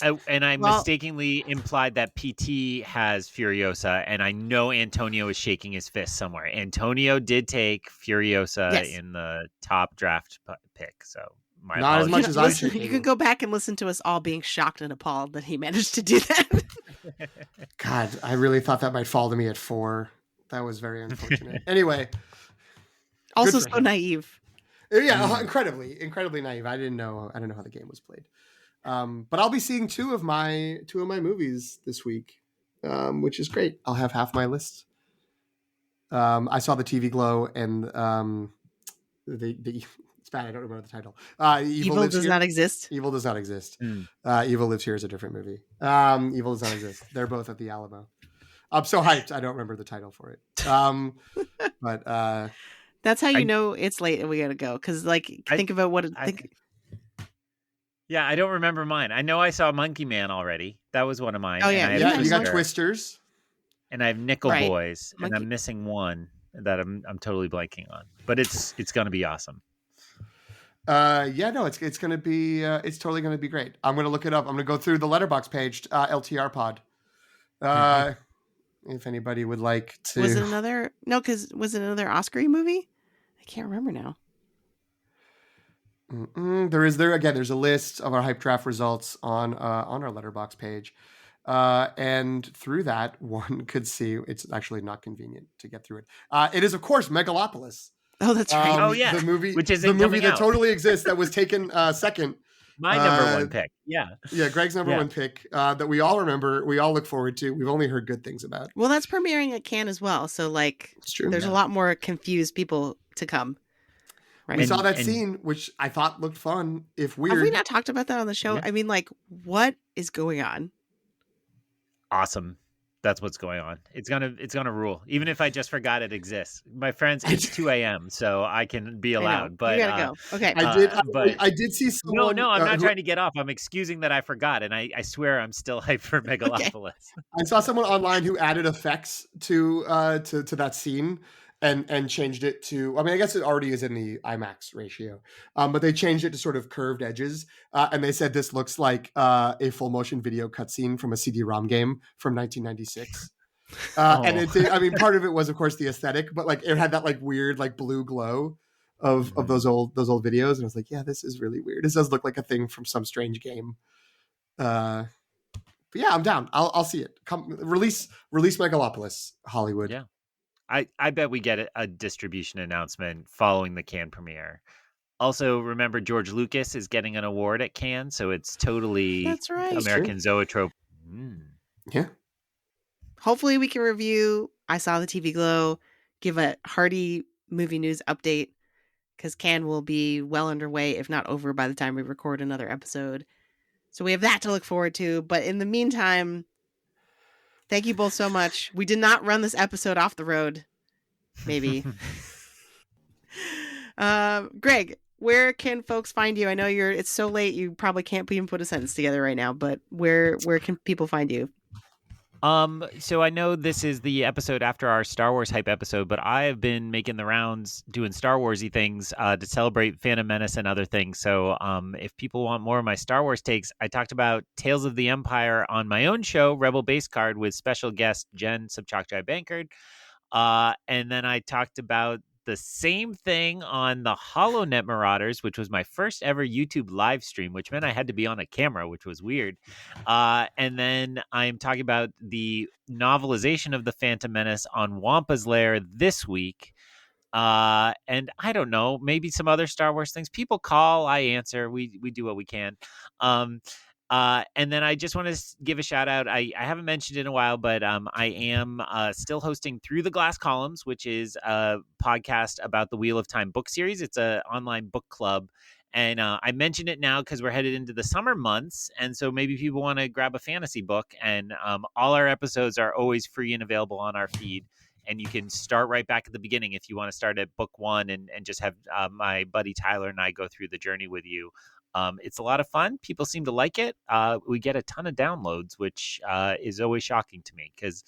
I mistakenly implied that PT has Furiosa, and I know Antonio is shaking his fist somewhere. Antonio did take Furiosa in the top draft pick, so my not apologies. as much as I should. You can go back and listen to us all being shocked and appalled that he managed to do that. God, I really thought that might fall to me at 4. That was very unfortunate. Anyway, also so naive. Yeah, incredibly naive. I didn't know how the game was played. But I'll be seeing two of my movies this week, which is great. I'll have half my list. I saw the TV Glow and the it's bad. I don't remember the title. Evil does not exist. Evil does not exist. Evil Lives Here is a different movie. Evil does not exist. They're both at the Alamo. I'm so hyped. I don't remember the title for it. But that's how you know it's late and we gotta go. Because think about what. Yeah, I don't remember mine. I know I saw Monkey Man already. That was one of mine. Oh yeah, you got Twisters, and I have Nickel Boys, and I'm missing one that I'm totally blanking on. But it's gonna be awesome. It's gonna be it's totally gonna be great. I'm gonna look it up. I'm gonna go through the Letterboxd page, LTR Pod. If anybody would like to, was it another Oscar-y movie? I can't remember now. There's a list of our hype draft results on our Letterboxd page, and through that one could see it's actually not convenient to get through it. It is of course Megalopolis. Oh, that's right. The movie, which is the movie that totally exists that was taken second. My number one pick. Yeah, Greg's number one pick that we all remember. We all look forward to. We've only heard good things about. Well, that's premiering at Cannes as well. So it's true. There's a lot more confused people to come. Right. We saw that scene, which I thought looked fun, if weird. Have we not talked about that on the show? Yeah. I mean, what is going on? Awesome. That's what's going on. It's gonna rule. Even if I just forgot it exists. My friends, it's 2 a.m. so I can be allowed. But you gotta go. Okay. I did see someone. No, I'm not trying to get off. I'm excusing that I forgot, and I swear I'm still hyped for Megalopolis. Okay. I saw someone online who added effects to that scene. And changed it to, I guess it already is in the IMAX ratio, but they changed it to sort of curved edges. And they said this looks like a full motion video cutscene from a CD-ROM game from 1996. And it, part of it was, of course, the aesthetic, but it had that weird, blue glow of those old videos. And I was like, yeah, this is really weird. This does look like a thing from some strange game. But yeah, I'm down. I'll see it. Come release Megalopolis, Hollywood. Yeah. I bet we get a distribution announcement following the Cannes premiere. Also, remember George Lucas is getting an award at Cannes, so it's totally American Zoetrope. Yeah. Hopefully we can review I Saw the TV Glow, give a hearty movie news update, because Cannes will be well underway, if not over, by the time we record another episode. So we have that to look forward to. But in the meantime, thank you both so much. We did not run this episode off the road. Maybe. Greg, where can folks find you? I know it's so late, you probably can't even put a sentence together right now, but where can people find you? So I know this is the episode after our Star Wars hype episode, but I have been making the rounds doing Star Warsy things to celebrate Phantom Menace and other things. So if people want more of my Star Wars takes, I talked about Tales of the Empire on my own show, Rebel Base Card, with special guest Jen Subchakjai Bankard. And then I talked about the same thing on the HoloNet Marauders, which was my first ever YouTube live stream, which meant I had to be on a camera, which was weird. And then I'm talking about the novelization of the Phantom Menace on Wampa's Lair this week. And I don't know, maybe some other Star Wars things. People call, I answer. We do what we can. And then I just want to give a shout out. I haven't mentioned it in a while, but I am still hosting Through the Glass Columns, which is a podcast about the Wheel of Time book series. It's an online book club. And I mention it now because we're headed into the summer months. And so maybe people want to grab a fantasy book. And all our episodes are always free and available on our feed. And you can start right back at the beginning if you want to start at book one and just have my buddy Tyler and I go through the journey with you. It's a lot of fun. People seem to like it. We get a ton of downloads, which is always shocking to me because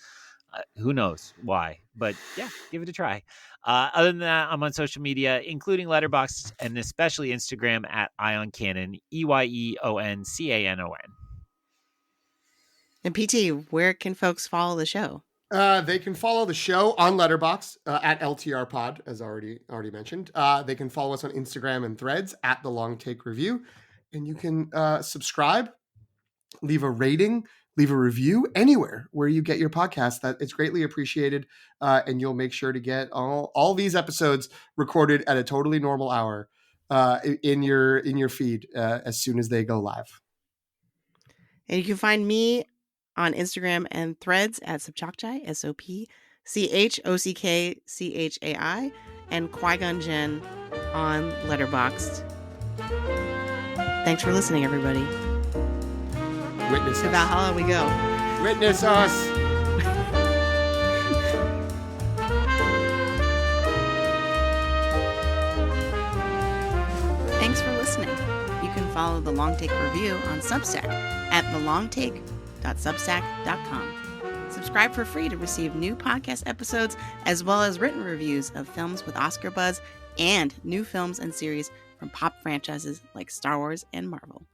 who knows why. But yeah, give it a try. Other than that, I'm on social media, including Letterboxd and especially Instagram at EyonCanon, EyeonCanon. And PT, where can folks follow the show? They can follow the show on Letterboxd at LTR Pod, as already mentioned. They can follow us on Instagram and Threads at The Long Take Review, and you can subscribe, leave a rating, leave a review anywhere where you get your podcast. That it's greatly appreciated, and you'll make sure to get all these episodes recorded at a totally normal hour in your feed as soon as they go live. And you can find me on Instagram and Threads at Subchokchai, SOPCHOCKCHAI, and Qui-Gon Jinn on Letterboxd. Thanks for listening, everybody. Witness to us. Valhalla we go. Witness us. Thanks for listening. You can follow The Long Take Review on Substack at thelongtake.substack.com. Subscribe for free to receive new podcast episodes as well as written reviews of films with Oscar buzz and new films and series from pop franchises like Star Wars and Marvel.